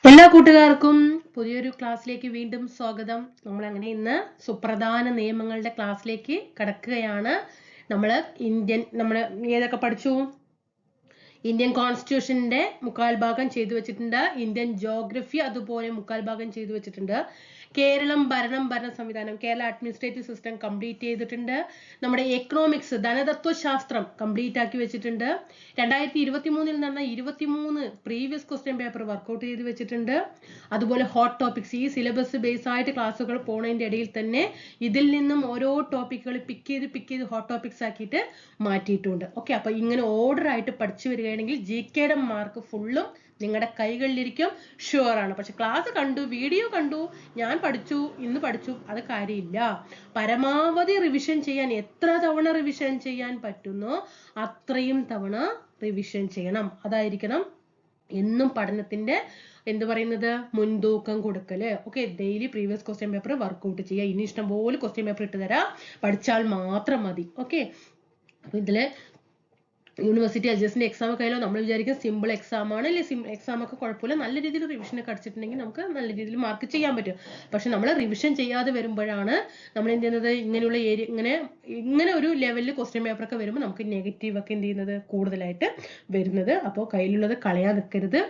എല്ലാ കൂട്ടുകാർക്കും പുതിയൊരു ക്ലാസ്സിലേക്ക് വീണ്ടും സ്വാഗതം. നമ്മൾ അങ്ങനെ ഇന്ന് സുപ്രധാന നിയമങ്ങളുടെ ക്ലാസ്സിലേക്ക് കടക്കുകയാണ്. നമ്മൾ ഏതൊക്കെ പഠിച്ചു? ഇന്ത്യൻ കോൺസ്റ്റിറ്റ്യൂഷന്റെ മുക്കാൽ ഭാഗം ചെയ്തു വെച്ചിട്ടുണ്ട്. ഇന്ത്യൻ ജോഗ്രഫി അതുപോലെ മുക്കാൽ ഭാഗം ചെയ്തു വെച്ചിട്ടുണ്ട്. കേരളം ഭരണ സംവിധാനം, കേരള അഡ്മിനിസ്ട്രേറ്റീവ് സിസ്റ്റം കംപ്ലീറ്റ് ചെയ്തിട്ടുണ്ട്. നമ്മുടെ എക്കണോമിക്സ് ധനതത്വശാസ്ത്രം കംപ്ലീറ്റ് ആക്കി വെച്ചിട്ടുണ്ട്. 2023 നടന്ന 23 പ്രീവിയസ് ക്വസ്റ്റ്യൻ പേപ്പർ വർക്ക്ഔട്ട് ചെയ്ത് വെച്ചിട്ടുണ്ട്. അതുപോലെ ഹോട്ട് ടോപ്പിക്സ്, ഈ സിലബസ് ബേസ് ആയിട്ട് ക്ലാസ്സുകൾ പോണതിന്റെ ഇടയിൽ തന്നെ ഇതിൽ നിന്നും ഓരോ ടോപ്പിക്കുകൾ പിക്ക് ചെയ്ത് ഹോട്ട് ടോപ്പിക്സ് ആക്കിയിട്ട് മാറ്റിയിട്ടുണ്ട്. ഓക്കെ, അപ്പൊ ഇങ്ങനെ ഓർഡർ ആയിട്ട് പഠിച്ചു വരികയാണെങ്കിൽ GK മാർക്ക് ഫുള്ളും നിങ്ങളുടെ കൈകളിലിരിക്കും, ഷുവർ ആണ്. പക്ഷെ ക്ലാസ് കണ്ടു, വീഡിയോ കണ്ടു, ഞാൻ പഠിച്ചു, ഇന്ന് പഠിച്ചു, അത് കാര്യമില്ല. പരമാവധി റിവിഷൻ ചെയ്യാൻ, എത്ര തവണ റിവിഷൻ ചെയ്യാൻ പറ്റുന്നോ അത്രയും തവണ റിവിഷൻ ചെയ്യണം. അതായിരിക്കണം എന്നും പഠനത്തിന്റെ എന്ത് പറയുന്നത്, മുൻതൂക്കം കൊടുക്കല്. Okay, daily previous question paper workout ചെയ്യുക. ഇനി ഇഷ്ടംപോലെ ക്വസ്റ്റ്യൻ പേപ്പർ ഇട്ട് തരാം, പഠിച്ചാൽ മാത്രം മതി. ഓക്കെ, അപ്പൊ ഇതില് യൂണിവേഴ്സിറ്റി അഡ്ജസ്റ്റിന്റെ എക്സാം ഒക്കെ ആയാലും നമ്മൾ വിചാരിക്കും സിമ്പിൾ എക്സാം ആണ് അല്ലെ, എക്സാം ഒക്കെ കുഴപ്പമില്ല, നല്ല രീതിയിൽ റിവിഷൻ ഒക്കെ അടിച്ചിട്ടുണ്ടെങ്കിൽ നമുക്ക് നല്ല രീതിയിൽ മാർക്ക് ചെയ്യാൻ പറ്റും. പക്ഷെ നമ്മൾ റിവിഷൻ ചെയ്യാതെ വരുമ്പോഴാണ് നമ്മൾ എന്ത് ചെയ്യുന്നത്, ഇങ്ങനെയുള്ള ഇങ്ങനെ ഒരു ലെവലിൽ ക്വസ്റ്റ്യൻ പേപ്പർ ഒക്കെ വരുമ്പോൾ നമുക്ക് നെഗറ്റീവ് ഒക്കെ എന്ത് ചെയ്യുന്നത്, കൂടുതലായിട്ട് വരുന്നത്. അപ്പോൾ കയ്യിലുള്ളത് കളയാൻ നിൽക്കരുത്.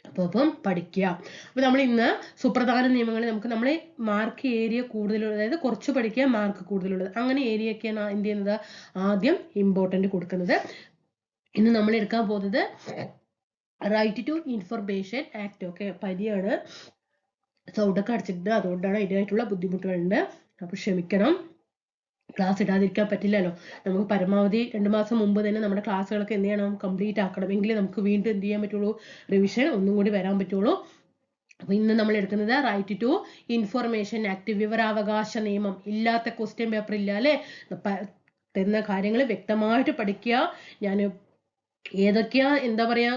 അപ്പം പഠിക്കുക. അപ്പൊ നമ്മൾ ഇന്ന് സുപ്രധാന നിയമങ്ങൾ നമ്മൾ മാർക്ക് ഏരിയ കൂടുതലുള്ളത്, അതായത് കുറച്ച് പഠിക്കുക, മാർക്ക് കൂടുതലുള്ളത്, അങ്ങനെ ഏരിയ ഒക്കെയാണ് എന്ത് ചെയ്യുന്നത്, ആദ്യം ഇമ്പോർട്ടന്റ് കൊടുക്കുന്നത്. ഇന്ന് നമ്മൾ എടുക്കാൻ പോകുന്നത് right to information act. Okay, പനിയാണ്, സൗണ്ടൊക്കെ അടച്ചിട്ടുണ്ട്, അതുകൊണ്ടാണ് ഇതിനായിട്ടുള്ള ബുദ്ധിമുട്ടുകളുണ്ട്. അപ്പൊ ക്ഷമിക്കണം. ക്ലാസ് ഇടാതിരിക്കാൻ പറ്റില്ലല്ലോ. നമുക്ക് പരമാവധി 2 മാസം മുമ്പ് തന്നെ നമ്മുടെ ക്ലാസ്സുകളൊക്കെ എന്ത് ചെയ്യണം, കംപ്ലീറ്റ് ആക്കണം. എങ്കിലേ നമുക്ക് വീണ്ടും എന്ത് ചെയ്യാൻ പറ്റുള്ളൂ, റിവിഷൻ ഒന്നും കൂടി വരാൻ പറ്റുള്ളൂ. അപ്പൊ ഇന്ന് നമ്മൾ എടുക്കുന്നത് റൈറ്റ് ടു ഇൻഫർമേഷൻ ആക്ട്, വിവരാവകാശ നിയമം. ഇല്ലാത്ത ക്വസ്റ്റ്യൻ പേപ്പർ ഇല്ല അല്ലെ, തരുന്ന കാര്യങ്ങൾ വ്യക്തമായിട്ട് പഠിക്കുക. ഞാൻ ഏതൊക്കെയാ എന്താ പറയാ,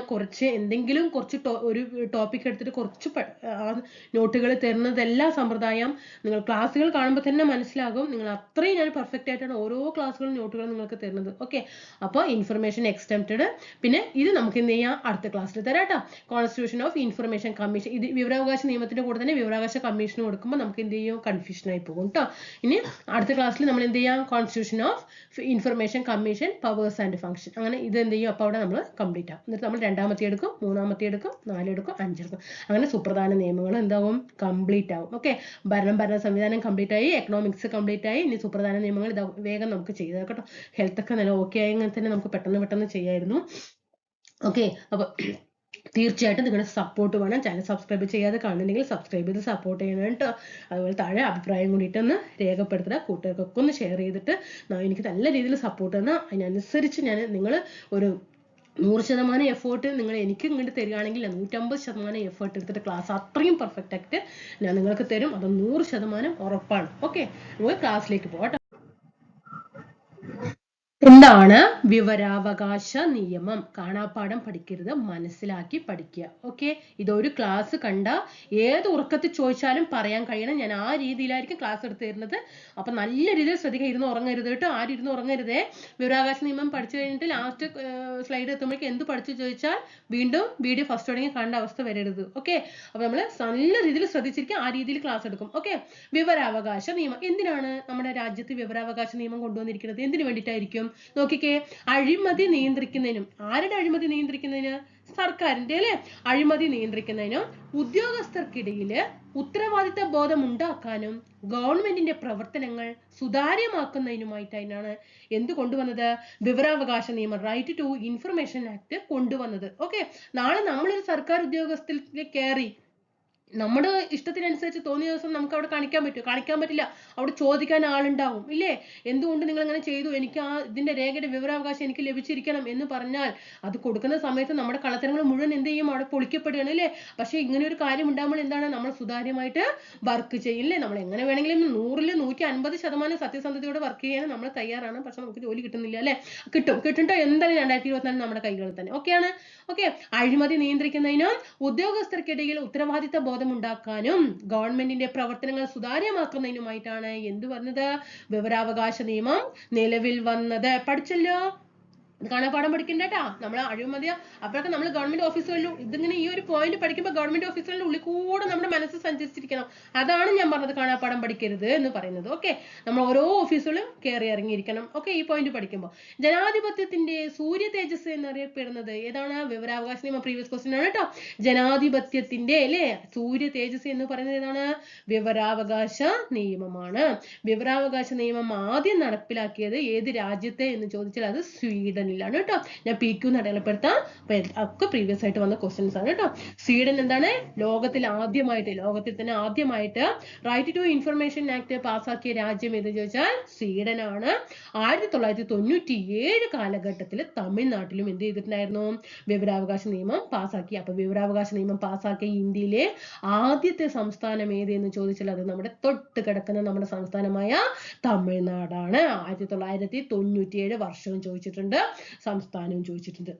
എന്തെങ്കിലും കുറച്ച് ഒരു ടോപ്പിക് എടുത്തിട്ട് കുറച്ച് നോട്ടുകൾ തരുന്നതല്ല സമ്പ്രദായം. നിങ്ങൾ ക്ലാസ്സുകൾ കാണുമ്പോൾ തന്നെ മനസ്സിലാകും, നിങ്ങൾ അത്രയും ഞാൻ പെർഫെക്റ്റ് ആയിട്ടാണ് ഓരോ ക്ലാസ്സുകളും നോട്ടുകളും നിങ്ങൾക്ക് തരുന്നത്. ഓക്കെ, അപ്പോൾ ഇൻഫർമേഷൻ എക്സ്റ്റംപ്റ്റഡ്, പിന്നെ ഇത് നമുക്ക് എന്ത് ചെയ്യാം, അടുത്ത ക്ലാസ്സിൽ തരാം കേട്ടോ. കോൺസ്റ്റിറ്റ്യൂഷൻ ഓഫ് ഇൻഫർമേഷൻ കമ്മീഷൻ, ഇത് വിവരാവകാശ നിയമത്തിന്റെ കൂടെ തന്നെ വിവരാവകാശ കമ്മീഷൻ കൊടുക്കുമ്പോൾ നമുക്ക് എന്ത് ചെയ്യും, കൺഫ്യൂഷൻ ആയി പോകും കേട്ടോ. ഇനി അടുത്ത ക്ലാസ്സിൽ നമ്മൾ എന്ത് ചെയ്യാം, constitution of information commission powers and function, അങ്ങനെ ഇത് എന്ത് ചെയ്യും, അപ്പോൾ അവിടെ നമ്മൾ കംപ്ലീറ്റ് ആകും. എന്നിട്ട് നമ്മൾ 2ാമത്തെ എടുക്കും, 3ാമത്തെ എടുക്കും, 4 എടുക്കും, 5 എടുക്കും. അങ്ങനെ സുപ്രധാന നിയമങ്ങൾ എന്താവും, കംപ്ലീറ്റ് ആവും. ഓക്കെ, ഭരണ സംവിധാനം കംപ്ലീറ്റ് ആയി, എക്കണോമിക്സ് കംപ്ലീറ്റ് ആയി. ഇനി സുപ്രധാന നിയമങ്ങൾ വേഗം നമുക്ക് ചെയ്താൽ കേട്ടോ. ഹെൽത്ത് ഒക്കെ നല്ല ഓക്കെ ആയെങ്കിൽ തന്നെ നമുക്ക് പെട്ടെന്ന് ചെയ്യായിരുന്നു. ഓക്കെ, അപ്പൊ തീർച്ചയായിട്ടും നിങ്ങളുടെ സപ്പോർട്ട് വേണം. ചാനൽ സബ്സ്ക്രൈബ് ചെയ്യാതെ കാണുന്നുണ്ടെങ്കിൽ സബ്സ്ക്രൈബ് ചെയ്ത് സപ്പോർട്ട് ചെയ്യണം കേട്ടോ. അതുപോലെ താഴെ അഭിപ്രായം കൂടിയിട്ടൊന്ന് രേഖപ്പെടുത്തുക. കൂട്ടുകാർക്കൊക്കെ ഒന്ന് ഷെയർ ചെയ്തിട്ട് എനിക്ക് നല്ല രീതിയിൽ സപ്പോർട്ട് തന്നാൽ അതിനനുസരിച്ച് നിങ്ങൾ ഒരു 100% എഫേർട്ട് നിങ്ങൾ എനിക്ക് ഇങ്ങോട്ട് തരികയാണെങ്കിൽ 150% എഫേർട്ട് എടുത്തിട്ട് ക്ലാസ് അത്രയും പെർഫെക്റ്റ് ആയിട്ട് ഞാൻ നിങ്ങൾക്ക് തരും. അത് 100% ഉറപ്പാണ്. ഓക്കെ, നമുക്ക് ക്ലാസ്സിലേക്ക് പോകാം. എന്താണ് വിവരാവകാശ നിയമം? കാണാപ്പാഠം പഠിക്കരുത്, മനസ്സിലാക്കി പഠിക്കുക. ഓക്കെ, ഇതൊരു ക്ലാസ് കണ്ട ഏത് ഉറക്കത്തിൽ ചോദിച്ചാലും പറയാൻ കഴിയണം. ഞാൻ ആ രീതിയിലായിരിക്കും ക്ലാസ് എടുത്ത് തരുന്നത്. അപ്പൊ നല്ല രീതിയിൽ ശ്രദ്ധിക്കുക, ഇരുന്ന് ഉറങ്ങരുത് കേട്ടോ. ആരും ഇരുന്ന് ഉറങ്ങരുതേ. വിവരാവകാശ നിയമം പഠിച്ചു കഴിഞ്ഞിട്ട് ലാസ്റ്റ് സ്ലൈഡ് എത്തുമ്പോഴേക്കും എന്ത് പഠിച്ചു ചോദിച്ചാൽ വീണ്ടും വീഡിയോ ഫസ്റ്റ് തുടങ്ങി കാണേണ്ട അവസ്ഥ വരരുത്. ഓക്കെ, അപ്പൊ നമ്മൾ നല്ല രീതിയിൽ ശ്രദ്ധിച്ചിരിക്കും, ആ രീതിയിൽ ക്ലാസ് എടുക്കും. ഓക്കെ, വിവരാവകാശ നിയമം എന്തിനാണ് നമ്മുടെ രാജ്യത്ത് വിവരാവകാശ നിയമം കൊണ്ടുവന്നിരിക്കുന്നത്? എന്തിനു വേണ്ടിയിട്ടായിരിക്കും? നോക്കിക്കേ, അഴിമതി നിയന്ത്രിക്കുന്നതിനും. ആരുടെ അഴിമതി നിയന്ത്രിക്കുന്നതിന്? സർക്കാരിന്റെ അല്ലെ. അഴിമതി നിയന്ത്രിക്കുന്നതിനും ഉദ്യോഗസ്ഥർക്കിടയില് ഉത്തരവാദിത്ത ബോധം ഉണ്ടാക്കാനും ഗവൺമെന്റിന്റെ പ്രവർത്തനങ്ങൾ സുതാര്യമാക്കുന്നതിനുമായിട്ടാണ് എന്ത് കൊണ്ടുവന്നത്? വിവരാവകാശ നിയമം, റൈറ്റ് ടു ഇൻഫർമേഷൻ ആക്ട് കൊണ്ടുവന്നത്. ഓക്കെ, നാളെ നമ്മളൊരു സർക്കാർ ഉദ്യോഗസ്ഥരിലേക്ക് കയറി നമ്മുടെ ഇഷ്ടത്തിനനുസരിച്ച് തോന്നിയ ദിവസം നമുക്ക് അവിടെ കാണിക്കാൻ പറ്റില്ല. അവിടെ ചോദിക്കാൻ ആളുണ്ടാവും ഇല്ലേ, എന്തുകൊണ്ട് നിങ്ങൾ അങ്ങനെ ചെയ്തു, എനിക്ക് ഇതിന്റെ രേഖയുടെ വിവരാവകാശം എനിക്ക് ലഭിച്ചിരിക്കണം എന്ന് പറഞ്ഞാൽ അത് കൊടുക്കുന്ന സമയത്ത് നമ്മുടെ കള്ളത്തരങ്ങൾ മുഴുവൻ എന്ത് ചെയ്യും, അവിടെ പൊളിക്കപ്പെടുകയാണ് അല്ലേ. പക്ഷെ ഇങ്ങനെ ഒരു കാര്യം ഉണ്ടാകുമ്പോൾ എന്താണ്, നമ്മൾ സുതാര്യമായിട്ട് വർക്ക് ചെയ്യില്ലേ. നമ്മൾ എങ്ങനെ വേണമെങ്കിലും 100-ൽ 150% സത്യസന്ധതയോടെ വർക്ക് ചെയ്യാൻ നമ്മൾ തയ്യാറാണ്. പക്ഷെ നമുക്ക് ജോലി കിട്ടുന്നില്ല അല്ലെ. കിട്ടും എന്തായാലും 2024 നമ്മുടെ കൈകളിൽ തന്നെ. ഓക്കെയാണ്. ഓക്കെ, അഴിമതി നിയന്ത്രിക്കുന്നതിനും ഉദ്യോഗസ്ഥർക്കിടയിൽ ഉത്തരവാദിത്ത ബോധമുണ്ടാക്കാനും ഗവൺമെന്റിന്റെ പ്രവർത്തനങ്ങൾ സുതാര്യമാക്കുന്നതിനുമായിട്ടാണ് എന്ത് പറഞ്ഞത്? വിവരാവകാശ നിയമം നിലവിൽ വന്നത്. പഠിച്ചല്ലോ. ഇത് കാണാപ്പാഠം പഠിക്കണ്ട കേട്ടാ. നമ്മൾ അഴിമതിയ അപ്പോഴൊക്കെ നമ്മൾ ഗവൺമെന്റ് ഓഫീസുകളിലും ഇതിങ്ങനെ ഈ ഒരു പോയിന്റ് പഠിക്കുമ്പോൾ ഗവൺമെന്റ് ഓഫീസുകളുടെ ഉള്ളിൽ കൂടെ നമ്മുടെ മനസ്സ് സഞ്ചരിച്ചിരിക്കണം. അതാണ് ഞാൻ പറഞ്ഞത് കാണാപ്പാഠം പഠിക്കരുത് എന്ന് പറയുന്നത്. ഓക്കെ, നമ്മൾ ഓരോ ഓഫീസുകളും കയറി ഇറങ്ങിയിരിക്കണം. ഓക്കെ, ഈ പോയിന്റ് പഠിക്കുമ്പോൾ ജനാധിപത്യത്തിന്റെ സൂര്യ തേജസ് എന്നറിയപ്പെടുന്നത് ഏതാണ്? വിവരാവകാശ നിയമം. പ്രീവിയസ് ക്വസ്റ്റ്യൻ ആണ് കേട്ടോ. ജനാധിപത്യത്തിന്റെ അല്ലെ സൂര്യ തേജസ് എന്ന് പറയുന്നത് ഏതാണ്? വിവരാവകാശ നിയമമാണ്. വിവരാവകാശ നിയമം ആദ്യം നടപ്പിലാക്കിയത് ഏത് രാജ്യത്തെ എന്ന് ചോദിച്ചാൽ അത് സ്വീഡൻ ാണ് കേട്ടോ. ഞാൻ PQ അടയാളപ്പെടുത്താം. ഒക്കെ പ്രീവിയസ് ആയിട്ട് വന്ന ക്വസ്റ്റ്യൻസ് ആണ് കേട്ടോ. സ്വീഡൻ എന്താണ്? ലോകത്തിൽ തന്നെ ആദ്യമായിട്ട് റൈറ്റ് ടു ഇൻഫർമേഷൻ ആക്ട് പാസ്സാക്കിയ രാജ്യം എന്ന് ചോദിച്ചാൽ സ്വീഡൻ ആണ്. 1997 കാലഘട്ടത്തിൽ തമിഴ്നാട്ടിലും എന്ത് ചെയ്തിട്ടുണ്ടായിരുന്നു? വിവരാവകാശ നിയമം പാസ്സാക്കി. അപ്പൊ വിവരാവകാശ നിയമം പാസ്സാക്കിയ ഇന്ത്യയിലെ ആദ്യത്തെ സംസ്ഥാനം ഏത് എന്ന് ചോദിച്ചാൽ അത് നമ്മുടെ തൊട്ട് കിടക്കുന്ന നമ്മുടെ സംസ്ഥാനമായ തമിഴ്നാടാണ്. 1997 വർഷവും ചോദിച്ചിട്ടുണ്ട്, സംസ്ഥാനവും ചോദിച്ചിട്ടുണ്ട്.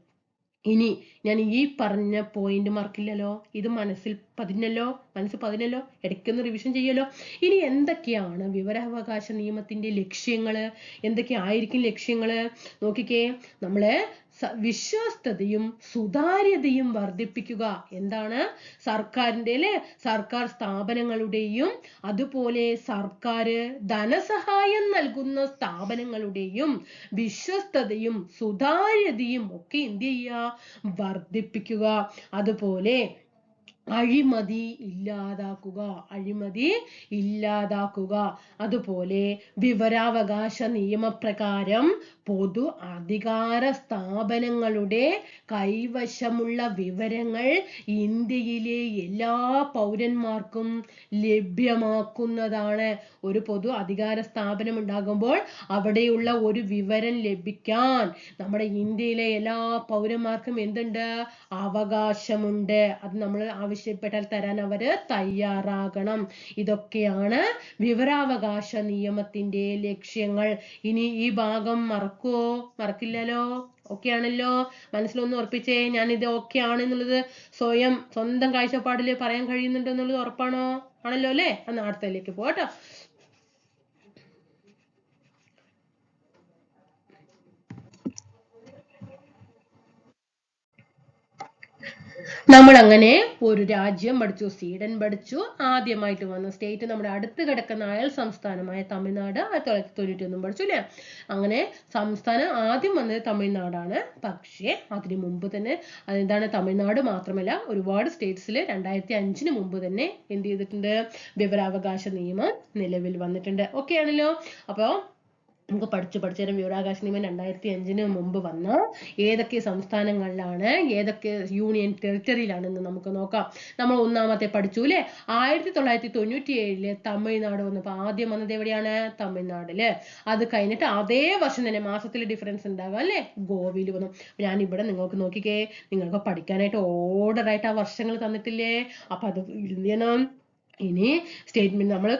ഇനി ഞാൻ ഈ പറഞ്ഞ പോയിന്റ് മറക്കില്ലല്ലോ. ഇത് മനസ്സിൽ പതിഞ്ഞല്ലോ. ഇടയ്ക്കൊന്ന് റിവിഷൻ ചെയ്യല്ലോ. ഇനി എന്തൊക്കെയാണ് വിവരാവകാശ നിയമത്തിന്റെ ലക്ഷ്യങ്ങള്? എന്തൊക്കെയായിരിക്കും ലക്ഷ്യങ്ങള്? നോക്കിക്കേ, നമ്മളെ വിശ്വസ്തതയും സുതാര്യതയും വർദ്ധിപ്പിക്കുക. എന്താണ്? സർക്കാരിന്റെ സർക്കാർ സ്ഥാപനങ്ങളുടെയും അതുപോലെ സർക്കാർ ധനസഹായം നൽകുന്ന സ്ഥാപനങ്ങളുടെയും വിശ്വസ്തതയും സുതാര്യതയും ഒക്കെ എന്ത് ചെയ്യുക? വർദ്ധിപ്പിക്കുക. അതുപോലെ അഴിമതി ഇല്ലാതാക്കുക. അതുപോലെ വിവരാവകാശ നിയമപ്രകാരം പൊതു അധികാര സ്ഥാപനങ്ങളുടെ കൈവശമുള്ള വിവരങ്ങൾ ഇന്ത്യയിലെ എല്ലാ പൗരന്മാർക്കും ലഭ്യമാക്കുന്നതാണ്. ഒരു പൊതു അധികാര സ്ഥാപനം ഉണ്ടാകുമ്പോൾ അവിടെയുള്ള ഒരു വിവരം ലഭിക്കാൻ നമ്മുടെ ഇന്ത്യയിലെ എല്ലാ പൗരന്മാർക്കും എന്തുണ്ട്? അവകാശമുണ്ട്. അത് നമ്മൾ ആവശ്യപ്പെട്ടാൽ തരാൻ അവര് തയ്യാറാകണം. ഇതൊക്കെയാണ് വിവരാവകാശ നിയമത്തിന്റെ ലക്ഷ്യങ്ങൾ. ഇനി ഈ ഭാഗം മറക്കില്ലല്ലോ. ഓക്കെ ആണല്ലോ. മനസ്സിലൊന്ന് ഉറപ്പിച്ചേ. ഞാൻ ഇത് ഓക്കെ ആണെന്നുള്ളത് സ്വന്തം കാഴ്ചപ്പാടില് പറയാൻ കഴിയുന്നുണ്ട് എന്നുള്ളത് ഉറപ്പാണോ? ആണല്ലോ അല്ലേ? അന്ന് അടുത്തതിലേക്ക് പോട്ടോ. നമ്മൾ അങ്ങനെ ഒരു രാജ്യം പഠിച്ചു, സ്വീഡൻ പഠിച്ചു. ആദ്യമായിട്ട് വന്ന സ്റ്റേറ്റ് നമ്മുടെ അടുത്ത് കിടക്കുന്ന അയൽ സംസ്ഥാനമായ തമിഴ്നാട് 1991 പഠിച്ചു അല്ലേ? അങ്ങനെ സംസ്ഥാനം ആദ്യം വന്നത് തമിഴ്നാടാണ്. പക്ഷേ അതിനു മുമ്പ് തന്നെ അതെന്താണ്? തമിഴ്നാട് മാത്രമല്ല ഒരുപാട് സ്റ്റേറ്റ്സിൽ 2005 മുമ്പ് തന്നെ എന്ത് ചെയ്തിട്ടുണ്ട്? വിവരാവകാശ നിയമം നിലവിൽ വന്നിട്ടുണ്ട്. ഓക്കെ ആണല്ലോ. അപ്പൊ നമുക്ക് പഠിച്ചു വിവരാവകാശ നിയമം 2005 മുമ്പ് വന്ന ഏതൊക്കെ സംസ്ഥാനങ്ങളിലാണ്, ഏതൊക്കെ യൂണിയൻ ടെറിട്ടറിയിലാണെന്ന് നമുക്ക് നോക്കാം. നമ്മൾ ഒന്നാമത്തെ പഠിച്ചു അല്ലേ? 1997 തമിഴ്നാട് വന്നപ്പോ ആദ്യം വന്നത് എവിടെയാണ്? തമിഴ്നാടില്. അത് കഴിഞ്ഞിട്ട് അതേ വർഷം തന്നെ മാസത്തിൽ ഡിഫറൻസ് ഉണ്ടാകാം അല്ലേ? ഗോവയിൽ വന്നു. ഞാൻ ഇവിടെ നിങ്ങൾക്ക് നോക്കിക്കേ, നിങ്ങൾക്ക് പഠിക്കാനായിട്ട് ഓർഡർ ആയിട്ട് ആ വർഷങ്ങൾ തന്നിട്ടില്ലേ? അപ്പൊ അത് എഴുതണം. ഇനി സ്റ്റേറ്റ്മെന്റ് നമ്മൾ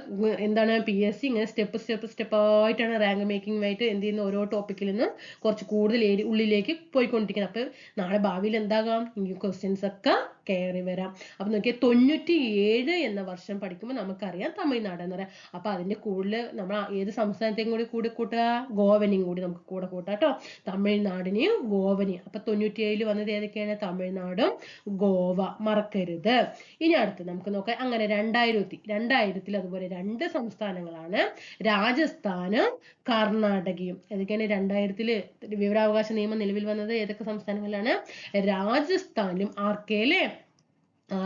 എന്താണ് PSC ഇങ്ങനെ സ്റ്റെപ്പ് ആയിട്ടാണ് റാങ്ക് മേക്കിംഗ് ആയിട്ട് എന്ത് ചെയ്യുന്ന ഓരോ ടോപ്പിക്കിൽ നിന്ന് കുറച്ച് കൂടുതൽ ഉള്ളിലേക്ക് പോയിക്കൊണ്ടിരിക്കുന്നത്. അപ്പൊ നാളെ ഭാവിയിൽ എന്താകാം? ഈ ക്വസ്റ്റ്യൻസ് ഒക്കെ കയറി വരാം. അപ്പൊ നോക്കിയാൽ 97 എന്ന വർഷം പഠിക്കുമ്പോൾ നമുക്കറിയാം തമിഴ്നാട് എന്ന് പറയാം. അപ്പൊ അതിന്റെ കൂടുതൽ നമ്മൾ ഏത് സംസ്ഥാനത്തെയും കൂടി കൂട്ടുക? ഗോവനെയും കൂടി നമുക്ക് കൂടെ കൂട്ടാം കേട്ടോ. തമിഴ്നാടിനെയും ഗോവനെയും. അപ്പൊ 97 വന്നത് ഏതൊക്കെയാണ്? തമിഴ്നാടും ഗോവ. മറക്കരുത്. ഇനി അടുത്ത് നമുക്ക് നോക്കാം. അങ്ങനെ 2000 അതുപോലെ 2 സംസ്ഥാനങ്ങളാണ്, രാജസ്ഥാനും കർണാടകയും. ഏതൊക്കെയാണ് 2000 വിവരാവകാശ നിയമം നിലവിൽ വന്നത്? ഏതൊക്കെ സംസ്ഥാനങ്ങളിലാണ്? രാജസ്ഥാനും RK അല്ലേ?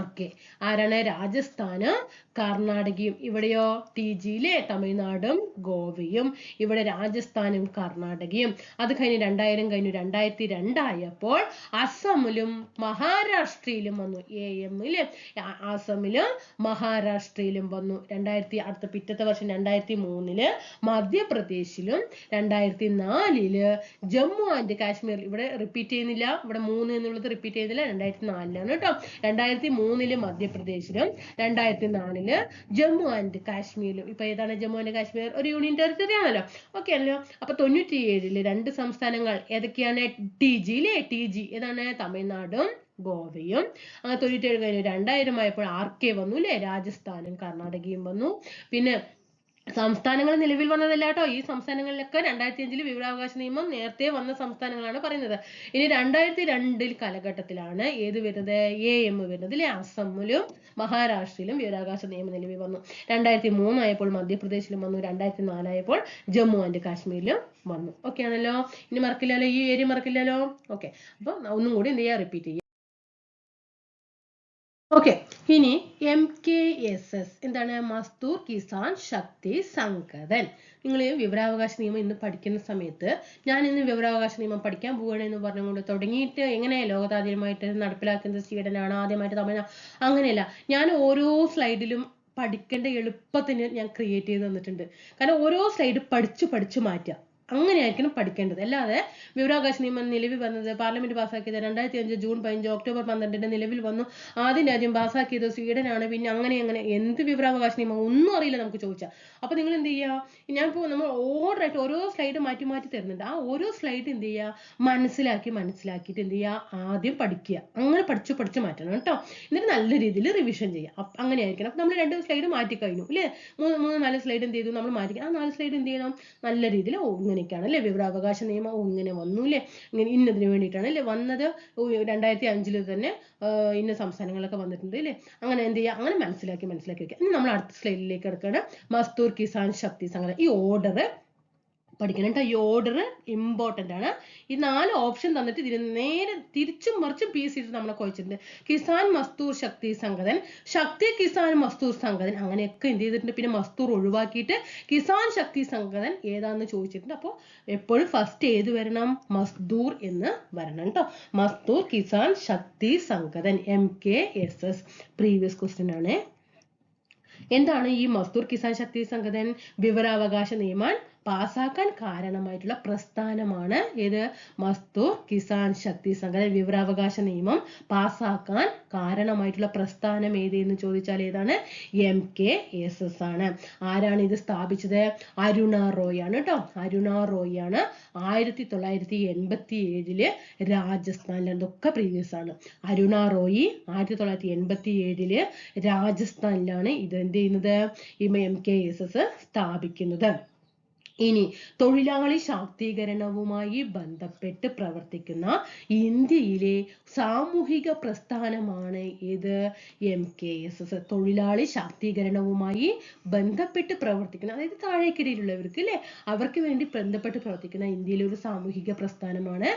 RK ആരാണ്? രാജസ്ഥാനും കർണാടകയും. ഇവിടെയോ TG യിലെ തമിഴ്നാടും ഗോവയും. ഇവിടെ രാജസ്ഥാനും കർണാടകയും. അത് കഴിഞ്ഞ് 2000 കഴിഞ്ഞു. 2002 ആയപ്പോൾ അസമിലും മഹാരാഷ്ട്രയിലും വന്നു. AM യിലെ അസമിലും മഹാരാഷ്ട്രയിലും വന്നു. അടുത്ത പിറ്റത്തെ വർഷം 2003 മധ്യപ്രദേശിലും 2004 ജമ്മു ആൻഡ് കാശ്മീർ. ഇവിടെ റിപ്പീറ്റ് ചെയ്യുന്നില്ല, ഇവിടെ 3 എന്നുള്ളത് റിപ്പീറ്റ് ചെയ്യുന്നില്ല, 2004 കേട്ടോ. 2003 മധ്യപ്രദേശിലും 2004 ജമ്മു ആൻഡ് കാശ്മീരിലും. ഇപ്പൊ ഏതാണ് ജമ്മു ആൻഡ് കാശ്മീർ? ഒരു യൂണിയൻ ടെറിട്ടറി ആണല്ലോ. ഓക്കെ ആണല്ലോ. അപ്പൊ 97 2 സംസ്ഥാനങ്ങൾ ഏതൊക്കെയാണ്? TG യിലെ TG ഏതാണ്? തമിഴ്നാടും ഗോവയും. അങ്ങനെ 97 കഴിഞ്ഞു. 2000 ആയപ്പോൾ RK വന്നു അല്ലേ? രാജസ്ഥാനും കർണാടകയും വന്നു. പിന്നെ സംസ്ഥാനങ്ങൾ നിലവിൽ വന്നതല്ല കേട്ടോ. ഈ സംസ്ഥാനങ്ങളിലൊക്കെ 2005 വിവരാവകാശ നിയമം നേരത്തെ വന്ന സംസ്ഥാനങ്ങളാണ് പറയുന്നത്. ഇനി 2002 കാലഘട്ടത്തിലാണ് ഏത് വരുന്നത്, AM വരുന്നത് അല്ലെ. അസമിലും മഹാരാഷ്ട്രയിലും വിവരാവകാശ നിയമം നിലവിൽ വന്നു. 2003 ആയപ്പോൾ മധ്യപ്രദേശിലും വന്നു. 2004 ആയപ്പോൾ ജമ്മു ആൻഡ് കാശ്മീരിലും വന്നു. ഓക്കെ ആണല്ലോ. ഇനി മറക്കില്ലല്ലോ, ഈ ഏരിയ മറക്കില്ലല്ലോ. ഓക്കെ, അപ്പൊ ഒന്നും കൂടി എന്ത് ചെയ്യാ, റിപ്പീറ്റ് ചെയ്യാം. ഓക്കെ, ഇനി MKSS എന്താണ്, മസ്ദൂർ കിസാൻ ശക്തി സംഗതൻ. നിങ്ങൾ വിവരാവകാശ നിയമം ഇന്ന് പഠിക്കുന്ന സമയത്ത്, ഞാൻ ഇന്ന് വിവരാവകാശ നിയമം പഠിക്കാൻ പോവുകയാണ് എന്ന് പറഞ്ഞുകൊണ്ട് തുടങ്ങിയിട്ട് എങ്ങനെയാ ലോകത്താദ്യമായിട്ട് നടപ്പിലാക്കുന്നത് സ്വീഡനാണ്, ആദ്യമായിട്ട് തമിഴ്നാട്, അങ്ങനെയല്ല. ഞാൻ ഓരോ സ്ലൈഡിലും പഠിക്കേണ്ട എളുപ്പത്തിന് ഞാൻ ക്രിയേറ്റ് ചെയ്ത് തന്നിട്ടുണ്ട്. കാരണം ഓരോ സ്ലൈഡ് പഠിച്ചു മാറ്റുക, അങ്ങനെയായിരിക്കണം പഠിക്കേണ്ടത്. അല്ലാതെ വിവരാവകാശ നിയമം നിലവിൽ വന്നത് പാർലമെന്റ് പാസ്സാക്കിയത് 2005 ജൂൺ 15 ഒക്ടോബർ 12 നിലവിൽ വന്നു. ആദ്യം രാജ്യം പാസ്സാക്കിയത് സ്വീഡനാണ്. പിന്നെ അങ്ങനെ എന്ത് വിവരാവകാശ നിയമം ഒന്നും അറിയില്ല നമുക്ക് ചോദിച്ചാൽ. അപ്പൊ നിങ്ങൾ എന്ത് ചെയ്യുക, ഞാനിപ്പോൾ നമ്മൾ ഓർഡർ ആയിട്ട് ഓരോ സ്ലൈഡ് മാറ്റി തരുന്നുണ്ട്. ആ ഓരോ സ്ലൈഡ് എന്ത് ചെയ്യുക, മനസ്സിലാക്കിയിട്ട് എന്ത് ചെയ്യുക, ആദ്യം പഠിക്കുക. അങ്ങനെ പഠിച്ചു മാറ്റണം കേട്ടോ. എന്നിട്ട് നല്ല രീതിയിൽ റിവിഷൻ ചെയ്യുക. അങ്ങനെയായിരിക്കണം. അപ്പൊ നമ്മൾ 2 സ്ലൈഡ് മാറ്റി കഴിഞ്ഞു അല്ലേ, 4 സ്ലൈഡ് എന്ത് ചെയ്തു നമ്മൾ മാറ്റി. ആ 4 സ്ലൈഡ് എന്ത് ചെയ്യണം, നല്ല രീതിയിൽ ഇങ്ങനെയൊക്കെയാണ് അല്ലെ വിവരാവകാശ നിയമം ഇങ്ങനെ വന്നു അല്ലെ, ഇങ്ങനെ ഇന്നതിന് വേണ്ടിയിട്ടാണ് അല്ലെ വന്നത്. 2005 തന്നെ ഇന്ന സംസ്ഥാനങ്ങളൊക്കെ വന്നിട്ടുണ്ട് അല്ലെ. അങ്ങനെ എന്ത് ചെയ്യുക, അങ്ങനെ മനസ്സിലാക്കി വെക്കുക. ഇനി നമ്മൾ അടുത്ത സ്ലൈഡിലേക്ക് കിടക്കുകയാണ്. മസ്ദൂർ കിസാൻ ശക്തി സംഘടന. ഈ ഓർഡർ പഠിക്കണം കേട്ടോ. ഈ ഓർഡർ ഇമ്പോർട്ടന്റ് ആണ്. ഈ 4 ഓപ്ഷൻ തന്നിട്ട് ഇതിന് നേരെ തിരിച്ചും മറിച്ചും പീസ് ചെയ്തിട്ട് നമ്മളെ കുഴച്ചിട്ടുണ്ട്. കിസാൻ മസ്ദൂർ ശക്തി സംഘടൻ, ശക്തി കിസാൻ മസ്ദൂർ സംഘടൻ, അങ്ങനെയൊക്കെ എന്ത് ചെയ്തിട്ടുണ്ട്. പിന്നെ മസ്ദൂർ ഒഴിവാക്കിയിട്ട് കിസാൻ ശക്തി സംഘടൻ ഏതാന്ന് ചോദിച്ചിട്ടുണ്ട്. അപ്പോൾ എപ്പോഴും ഫസ്റ്റ് ഏത് വരണം, മസ്ദൂർ എന്ന് വരണം കേട്ടോ. മസ്ദൂർ കിസാൻ ശക്തി സംഘടൻ, MKSS പ്രീവിയസ് ക്വസ്റ്റ്യൻ ആണ്. എന്താണ് ഈ മസ്ദൂർ കിസാൻ ശക്തി സംഘടൻ? വിവരാവകാശ നിയമം പാസ്സാക്കാൻ കാരണമായിട്ടുള്ള പ്രസ്ഥാനമാണ് ഏത്, മസ്ദൂർ കിസാൻ ശക്തി സംഘടൻ. വിവരാവകാശ നിയമം പാസ്സാക്കാൻ കാരണമായിട്ടുള്ള പ്രസ്ഥാനം ഏതെന്ന് ചോദിച്ചാൽ ഏതാണ്, MKSS ആണ്. ആരാണ് ഇത് സ്ഥാപിച്ചത്? അരുണ റോയ് ആണ് കേട്ടോ. അരുണ റോയ് ആണ് 1987 രാജസ്ഥാനിൽ. എന്തൊക്കെ പ്രീവിയസ് ആണ്. അരുണ റോയ് 1987 രാജസ്ഥാനിലാണ് ഇത് എന്ത് ചെയ്യുന്നത്, ഈ MKSS സ്ഥാപിക്കുന്നത്. ഇനി തൊഴിലാളി ശാക്തീകരണവുമായി ബന്ധപ്പെട്ട് പ്രവർത്തിക്കുന്ന ഇന്ത്യയിലെ സാമൂഹിക പ്രസ്ഥാനമാണ് ഏത്, MKSS. തൊഴിലാളി ശാക്തീകരണവുമായി ബന്ധപ്പെട്ട് പ്രവർത്തിക്കുന്ന, അതായത് താഴേക്കിടയിലുള്ളവർക്ക് അല്ലെ, അവർക്ക് വേണ്ടി ബന്ധപ്പെട്ട് പ്രവർത്തിക്കുന്ന ഇന്ത്യയിലെ ഒരു സാമൂഹിക പ്രസ്ഥാനമാണ്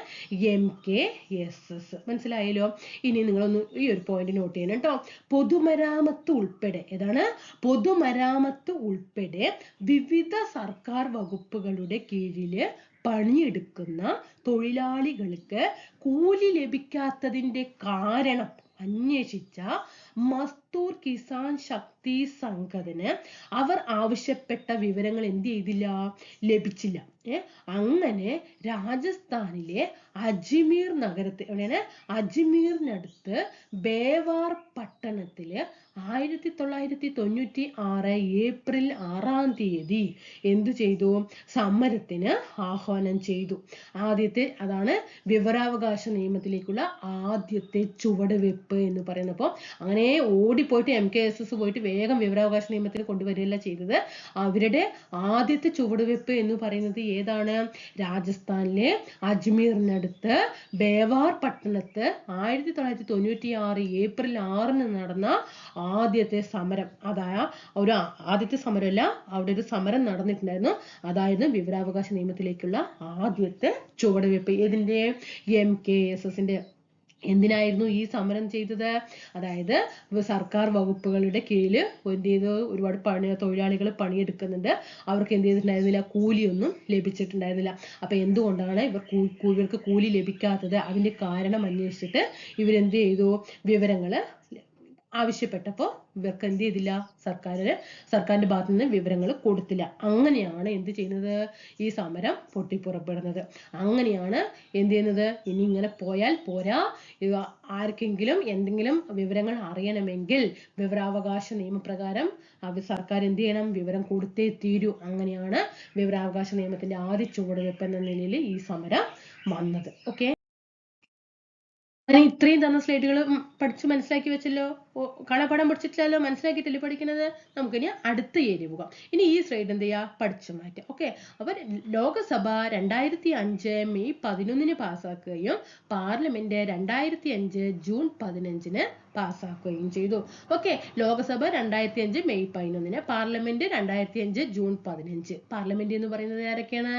MKSS. മനസ്സിലായല്ലോ. ഇനി നിങ്ങളൊന്ന് ഈ ഒരു പോയിന്റ് നോട്ട് ചെയ്യണം കേട്ടോ. പൊതുമരാമത്ത് ഉൾപ്പെടെ, ഏതാണ്, പൊതുമരാമത്ത് ഉൾപ്പെടെ വിവിധ സർക്കാർ വകുപ്പുകളുടെ കീഴില് പണിയെടുക്കുന്ന തൊഴിലാളികൾക്ക് കൂലി ലഭിക്കാത്തതിന്റെ കാരണം അന്വേഷിച്ച മസ്ദൂർ കിസാൻ ശക്തി സംഘടന് അവർ ആവശ്യപ്പെട്ട വിവരങ്ങൾ എന്ത് ചെയ്തില്ല, ലഭിച്ചില്ല. അങ്ങനെ രാജസ്ഥാനിലെ അജ്മീർ നഗരത്തിൽ, എവിടെയാണ്, അജ്മീറിനടുത്ത് ബേവാർ പട്ടണത്തില് 1996 ഏപ്രിൽ 6 എന്തു ചെയ്തു, സമരത്തിന് ആഹ്വാനം ചെയ്തു. അതാണ് വിവരാവകാശ നിയമത്തിലേക്കുള്ള ആദ്യത്തെ ചുവടുവെപ്പ് എന്ന് പറയുന്നപ്പോൾ. അങ്ങനെ ഓടിപ്പോയിട്ട് MKSS പോയിട്ട് വേഗം വിവരാവകാശ നിയമത്തിന് കൊണ്ടുവരികയല്ല ചെയ്തത്. അവരുടെ ആദ്യത്തെ ചുവടുവെപ്പ് എന്ന് പറയുന്നത് ഏതാണ്, രാജസ്ഥാനിലെ അജ്മീറിനടുത്ത് ബേവാർ പട്ടണത്ത് 1996 ഏപ്രിൽ 6 നടന്ന ആദ്യത്തെ സമരം. ആദ്യത്തെ സമരമല്ല, അവിടെ ഒരു സമരം നടന്നിട്ടുണ്ടായിരുന്നു. അതായത് വിവരാവകാശ നിയമത്തിലേക്കുള്ള ആദ്യത്തെ ചുവടുവെപ്പ്. ഏതിന്റെ, MKSSന്റെ. എന്തിനായിരുന്നു ഈ സമരം ചെയ്തത്? അതായത് സർക്കാർ വകുപ്പുകളുടെ കീഴിൽ എന്ത് ചെയ്തു, ഒരുപാട് തൊഴിലാളികൾ പണിയെടുക്കുന്നുണ്ട്. അവർക്ക് എന്ത് ചെയ്തിട്ടുണ്ടായിരുന്നില്ല, കൂലിയൊന്നും ലഭിച്ചിട്ടുണ്ടായിരുന്നില്ല. അപ്പൊ എന്തുകൊണ്ടാണ് ഇവർക്ക് കൂലി ലഭിക്കാത്തത്, അതിന്റെ കാരണം അന്വേഷിച്ചിട്ട് ഇവരെന്ത് ചെയ്തു, വിവരങ്ങള് ആവശ്യപ്പെട്ടപ്പോൾ ഇവർക്ക് എന്ത് ചെയ്തില്ല, സർക്കാരിന്റെ ഭാഗത്തു നിന്ന് വിവരങ്ങൾ കൊടുത്തില്ല. അങ്ങനെയാണ് എന്ത് ചെയ്യുന്നത്, ഈ സമരം പൊട്ടിപ്പുറപ്പെടുന്നത്. അങ്ങനെയാണ് എന്ത് ചെയ്യുന്നത്, ഇനി ഇങ്ങനെ പോയാൽ പോരാ, ആർക്കെങ്കിലും എന്തെങ്കിലും വിവരങ്ങൾ അറിയണമെങ്കിൽ വിവരാവകാശ നിയമപ്രകാരം സർക്കാർ എന്ത് ചെയ്യണം, വിവരം കൊടുത്തേ തീരൂ. അങ്ങനെയാണ് വിവരാവകാശ നിയമത്തിന്റെ ആദ്യ ചുവടുവെപ്പ് എന്ന നിലയിൽ ഈ സമരം വന്നത്. ഓക്കെ, ഇത്രയും തന്ന സ്ലൈഡുകൾ പഠിച്ചു മനസ്സിലാക്കി വെച്ചല്ലോ. കാണാപ്പാഠം പഠിച്ചിട്ടില്ലല്ലോ, മനസ്സിലാക്കിയിട്ടല്ലേ പഠിക്കുന്നത്. നമുക്കിനി അടുത്ത ഏരിയ പോകാം. ഇനി ഈ സ്ലൈഡ് എന്ത് ചെയ്യുക, പഠിച്ചു മാറ്റാം. ഓക്കെ, അപ്പൊ ലോകസഭ 2005 മെയ് 11 പാസ്സാക്കുകയും പാർലമെന്റ് 2005 ജൂൺ 15 പാസ്സാക്കുകയും ചെയ്തു. Okay, Lok Sabha 2005 May 11, parliament 2005 June 15. Parliament എന്ന് പറയുന്നത് ആരൊക്കെയാണ്?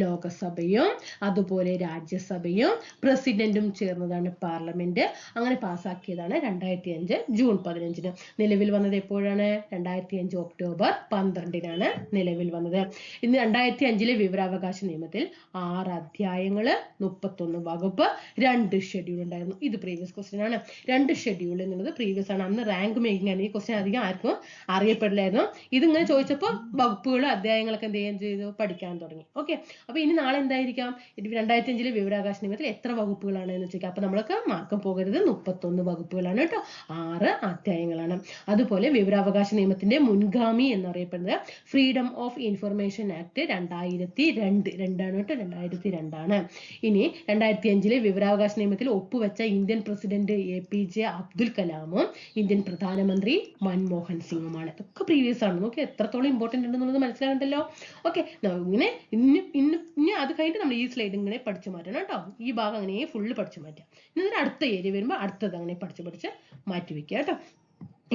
ലോകസഭയും അതുപോലെ രാജ്യസഭയും പ്രസിഡന്റും ചേർന്നതാണ് പാർലമെന്റ്. അങ്ങനെ പാസ്സാക്കിയതാണ് 2005 ജൂൺ 15. നിലവിൽ വന്നത് എപ്പോഴാണ്? 2005 ഒക്ടോബർ 12 നിലവിൽ വന്നത്. ഇന്ന് 2005 വിവരാവകാശ നിയമത്തിൽ 6 അധ്യായങ്ങള്, 31 വകുപ്പ്, 2 ഷെഡ്യൂൾ ഉണ്ടായിരുന്നു. ഇത് പ്രീവിയസ് ക്വസ്റ്റ്യൻ ആണ്. 2 ഷെഡ്യൂൾ എന്നുള്ളത് പ്രീവിയസ് ആണ്. അന്ന് റാങ്ക് മേക്കിംഗ് ആണ്. ഈ ക്വസ്റ്റ്യൻ അധികം ആർക്കും അറിയപ്പെടില്ലായിരുന്നു. ഇതിങ്ങനെ ചോദിച്ചപ്പോൾ വകുപ്പുകളും അധ്യായങ്ങളൊക്കെ എന്ത് ചെയ്യാൻ ചെയ്തു, പഠിക്കാൻ തുടങ്ങി. ഓക്കെ, അപ്പൊ ഇനി നാളെ എന്തായിരിക്കാം? 2005 വിവരാവകാശ നിയമത്തിൽ എത്ര വകുപ്പുകളാണ് എന്ന് ചോദിക്കാം. അപ്പൊ നമ്മൾക്ക് മാർക്കം പോകരുത്, 31 വകുപ്പുകളാണ് കേട്ടോ, 6 അധ്യായങ്ങളാണ്. അതുപോലെ വിവരാവകാശ നിയമത്തിന്റെ മുൻഗാമി എന്നറിയപ്പെടുന്നത് ഫ്രീഡം ഓഫ് ഇൻഫർമേഷൻ ആക്ട് 2002 ആണ് കേട്ടോ, 2002. ഇനി 2005 വിവരാവകാശ നിയമത്തിൽ ഒപ്പുവെച്ച ഇന്ത്യൻ പ്രസിഡന്റ് APJ അബ്ദുൽ കലാമും ഇന്ത്യൻ പ്രധാനമന്ത്രി മൻമോഹൻ സിംഗുമാണ്. ഇതൊക്കെ പ്രീവിയസ് ആണ്. നോക്കി എത്രത്തോളം ഇമ്പോർട്ടന്റ് ഉണ്ടെന്നുള്ളത് മനസ്സിലാകണ്ടല്ലോ. ഓക്കെ, ഇങ്ങനെ ഇനി അത് കഴിഞ്ഞിട്ട് നമ്മൾ ഈ സ്ലൈഡ് ഇങ്ങനെ പഠിച്ചു മാറ്റണം കേട്ടോ. ഈ ഭാഗം അങ്ങനെ ഫുള്ള് പഠിച്ചു മാറ്റാം. ഇനി അടുത്ത ഏരിയ വരുമ്പോൾ അടുത്തത് അങ്ങനെ പഠിച്ച് മാറ്റി വെക്കുക കേട്ടോ.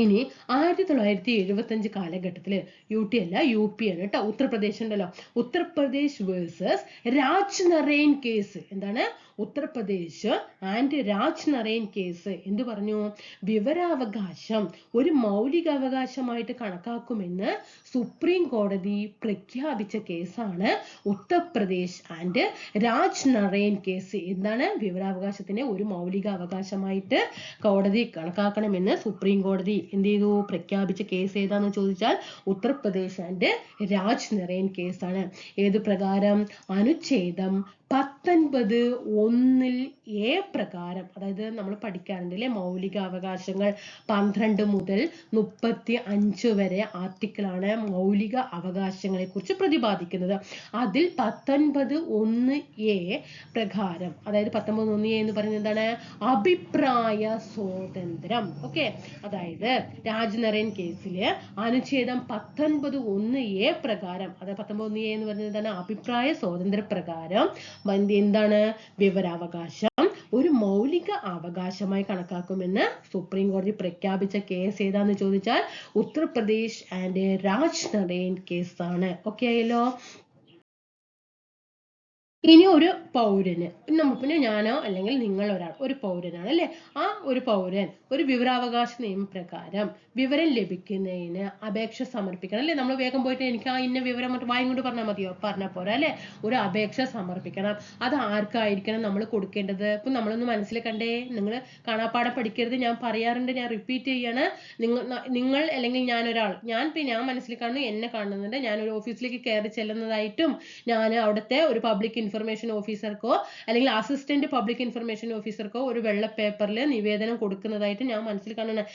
ഇനി 1975 കാലഘട്ടത്തില് UT അല്ല UP ആണ് കേട്ടോ, ഉത്തർപ്രദേശ് ഉണ്ടല്ലോ, ഉത്തർപ്രദേശ് വേഴ്സസ് രാജ് നരേൻ കേസ്. എന്താണ്? ഉത്തർപ്രദേശ് ആൻഡ് രാജ് നരേൻ കേസ് എന്ത് പറഞ്ഞു? വിവരാവകാശം ഒരു മൗലിക അവകാശമായിട്ട് കണക്കാക്കുമെന്ന് സുപ്രീം കോടതി പ്രഖ്യാപിച്ച കേസാണ് ഉത്തർപ്രദേശ് ആൻഡ് രാജ് നരേൻ കേസ്. എന്താണ്? വിവരാവകാശത്തിനെ ഒരു മൗലിക അവകാശമായിട്ട് കോടതി കണക്കാക്കണമെന്ന് സുപ്രീം കോടതി എന്ത് ചെയ്തു? പ്രഖ്യാപിച്ച കേസ് ഏതാന്ന് ചോദിച്ചാൽ ഉത്തർപ്രദേശ് ആൻഡ് രാജ് നരേൻ കേസാണ്. ഏത് പ്രകാരം? അനുച്ഛേദം 19(1) പ്രകാരം. അതായത് നമ്മൾ പഠിക്കാറുണ്ട് അല്ലെ, മൗലിക അവകാശങ്ങൾ 12 മുതൽ 35 വരെ ആർട്ടിക്കിളാണ് മൗലിക അവകാശങ്ങളെ കുറിച്ച് പ്രതിപാദിക്കുന്നത്. അതിൽ 19(1) പ്രകാരം, അതായത് 19(1) എന്ന് പറയുന്നത് എന്താണ്? അഭിപ്രായ സ്വാതന്ത്ര്യം. ഓക്കെ, അതായത് രാജ് നരേൻ കേസില് അനുച്ഛേദം 19(1) പ്രകാരം, അതായത് 19(1) എന്ന് പറയുന്നത് എന്താണ്? അഭിപ്രായ സ്വാതന്ത്ര്യ പ്രകാരം എന്താണ്? വിവരാവകാശം ഒരു മൗലിക അവകാശമായി കണക്കാക്കുമെന്ന് സുപ്രീം കോടതി പ്രഖ്യാപിച്ച കേസ് ഏതാന്ന് ചോദിച്ചാൽ ഉത്തർപ്രദേശ് ആൻഡ് രാജ് നരേൻ കേസാണ്. ഓക്കെ ആയല്ലോ. ഇനി ഒരു പൗരന്, പിന്നെ ഞാനോ അല്ലെങ്കിൽ നിങ്ങൾ ഒരാൾ ഒരു പൗരനാണ് അല്ലെ, ആ ഒരു പൗരൻ ഒരു വിവരാവകാശ നിയമപ്രകാരം വിവരം ലഭിക്കുന്നതിന് അപേക്ഷ സമർപ്പിക്കണം അല്ലെ. നമ്മൾ വേഗം പോയിട്ട് എനിക്ക് ആ ഇന്ന വിവരം വായും കൊണ്ട് പറഞ്ഞാൽ മതിയോ? പറഞ്ഞാൽ പോരാ അല്ലെ. ഒരു അപേക്ഷ സമർപ്പിക്കണം. അത് ആർക്കായിരിക്കണം നമ്മൾ കൊടുക്കേണ്ടത്? ഇപ്പൊ നമ്മളൊന്ന് മനസ്സിൽ കണ്ടേ, നിങ്ങൾ കാണാപ്പാഠം പഠിക്കരുത്, ഞാൻ പറയാറുണ്ട്, ഞാൻ റിപ്പീറ്റ് ചെയ്യാണ്. നിങ്ങൾ അല്ലെങ്കിൽ ഞാൻ മനസ്സിൽ കാണുന്നു, എന്നെ കാണുന്നുണ്ട്, ഞാൻ ഒരു ഓഫീസിലേക്ക് കയറി ചെല്ലുന്നതായിട്ടും ഞാൻ അവിടുത്തെ ഒരു പബ്ലിക് ഇൻഫർമേഷൻ ഓഫീസർക്കോ അല്ലെങ്കിൽ അസിസ്റ്റന്റ് പബ്ലിക് ഇൻഫർമേഷൻ ഓഫീസർക്കോ ഒരു വെള്ള പേപ്പറിൽ നിവേദനം കൊടുക്കുന്നതായിട്ട് ഞാൻ മനസ്സിൽ കാണുന്നത്.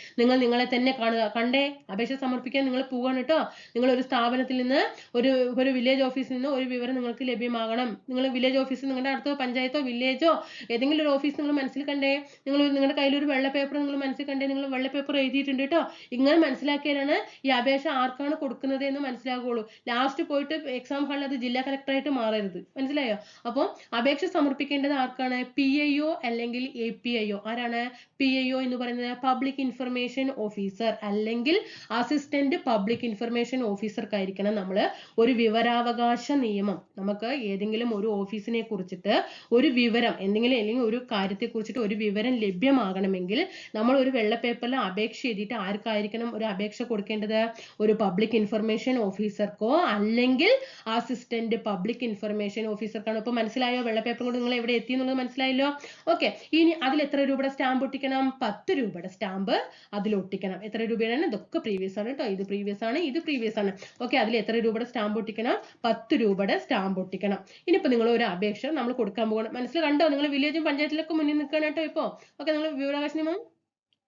നിങ്ങളെ തന്നെ കണ്ടേ അപേക്ഷ സമർപ്പിക്കാൻ നിങ്ങൾ പോവാണ് കേട്ടോ. നിങ്ങൾ ഒരു സ്ഥാപനത്തിൽ നിന്ന് ഒരു വില്ലേജ് ഓഫീസിൽ നിന്ന് ഒരു വിവരം നിങ്ങൾക്ക് ലഭ്യമാകണം. നിങ്ങൾ വില്ലേജ് ഓഫീസ്, നിങ്ങളുടെ അടുത്ത പഞ്ചായത്തോ വില്ലേജോ ഏതെങ്കിലും ഒരു ഓഫീസ് നിങ്ങൾ മനസ്സിൽ കണ്ടേ, നിങ്ങളുടെ കയ്യിൽ ഒരു വെള്ള പേപ്പർ നിങ്ങൾ മനസ്സിൽ കണ്ടേ, നിങ്ങൾ വെള്ള പേപ്പർ എഴുതിയിട്ടുണ്ട് കേട്ടോ. ഇങ്ങനെ മനസ്സിലാക്കിയാലാണ് ഈ അപേക്ഷ ആർക്കാണ് കൊടുക്കുന്നത് എന്ന് മനസ്സിലാകുള്ളൂ. ലാസ്റ്റ് പോയിട്ട് എക്സാം ഹാളിൽ അത് ജില്ലാ കളക്ടറായിട്ട് മാറരുത്. മനസ്സിലായോ? അപ്പോൾ അപേക്ഷ സമർപ്പിക്കേണ്ടത് ആർക്കാണ്? PIO അല്ലെങ്കിൽ APIO. ആരാണ്? PIO എന്ന് പറയുന്നത് പബ്ലിക് ഇൻഫർമേഷൻ ഓഫീസർ അല്ലെങ്കിൽ അസിസ്റ്റന്റ് പബ്ലിക് ഇൻഫർമേഷൻ ഓഫീസർക്കായിരിക്കണം നമ്മൾ ഒരു വിവരാവകാശ നിയമം, നമുക്ക് ഏതെങ്കിലും ഒരു ഓഫീസിനെ കുറിച്ചിട്ട് ഒരു വിവരം എന്തെങ്കിലും അല്ലെങ്കിൽ ഒരു കാര്യത്തെ കുറിച്ചിട്ട് ഒരു വിവരം ലഭ്യമാകണമെങ്കിൽ നമ്മൾ ഒരു വെള്ള പേപ്പറിൽ അപേക്ഷ എഴുതിയിട്ട് ആർക്കായിരിക്കണം ഒരു അപേക്ഷ കൊടുക്കേണ്ടത്? ഒരു പബ്ലിക് ഇൻഫർമേഷൻ ഓഫീസർക്കോ അല്ലെങ്കിൽ അസിസ്റ്റന്റ് പബ്ലിക് ഇൻഫർമേഷൻ ഓഫീസർക്കാണ്. ഇപ്പൊ മനസ്സിലായോ? വെള്ള പേപ്പർ കൊണ്ട് നിങ്ങൾ എവിടെ എത്തി എന്നുള്ളത് മനസ്സിലായല്ലോ. ഓക്കെ, ഇനി അതിൽ എത്ര രൂപയുടെ സ്റ്റാമ്പ് ഒട്ടിക്കണം? 10 രൂപയുടെ സ്റ്റാമ്പ് അതിൽ ഒട്ടിക്കണം. എത്ര രൂപയാണ്? ഇതൊക്കെ പ്രീവിയസ് ആണ് കേട്ടോ. ഇത് പ്രീവിയസ് ആണ്, ഇത് പ്രീവിയസ് ആണ്. ഓക്കെ, അതിൽ എത്ര രൂപയുടെ സ്റ്റാമ്പ് ഒട്ടിക്കണം? 10 രൂപയുടെ സ്റ്റാമ്പ് ഒട്ടിക്കണം. ഇനിയിപ്പോ നിങ്ങൾ ഒരു അപേക്ഷ നമ്മൾ കൊടുക്കാൻ പോകണം. മനസ്സിൽ കണ്ടോ? നിങ്ങൾ വില്ലേജും പഞ്ചായത്തിലൊക്കെ മുന്നിൽ നിൽക്കണം കേട്ടോ ഇപ്പോ. ഓക്കെ, നിങ്ങൾ വിവരാവകാശ നിയമം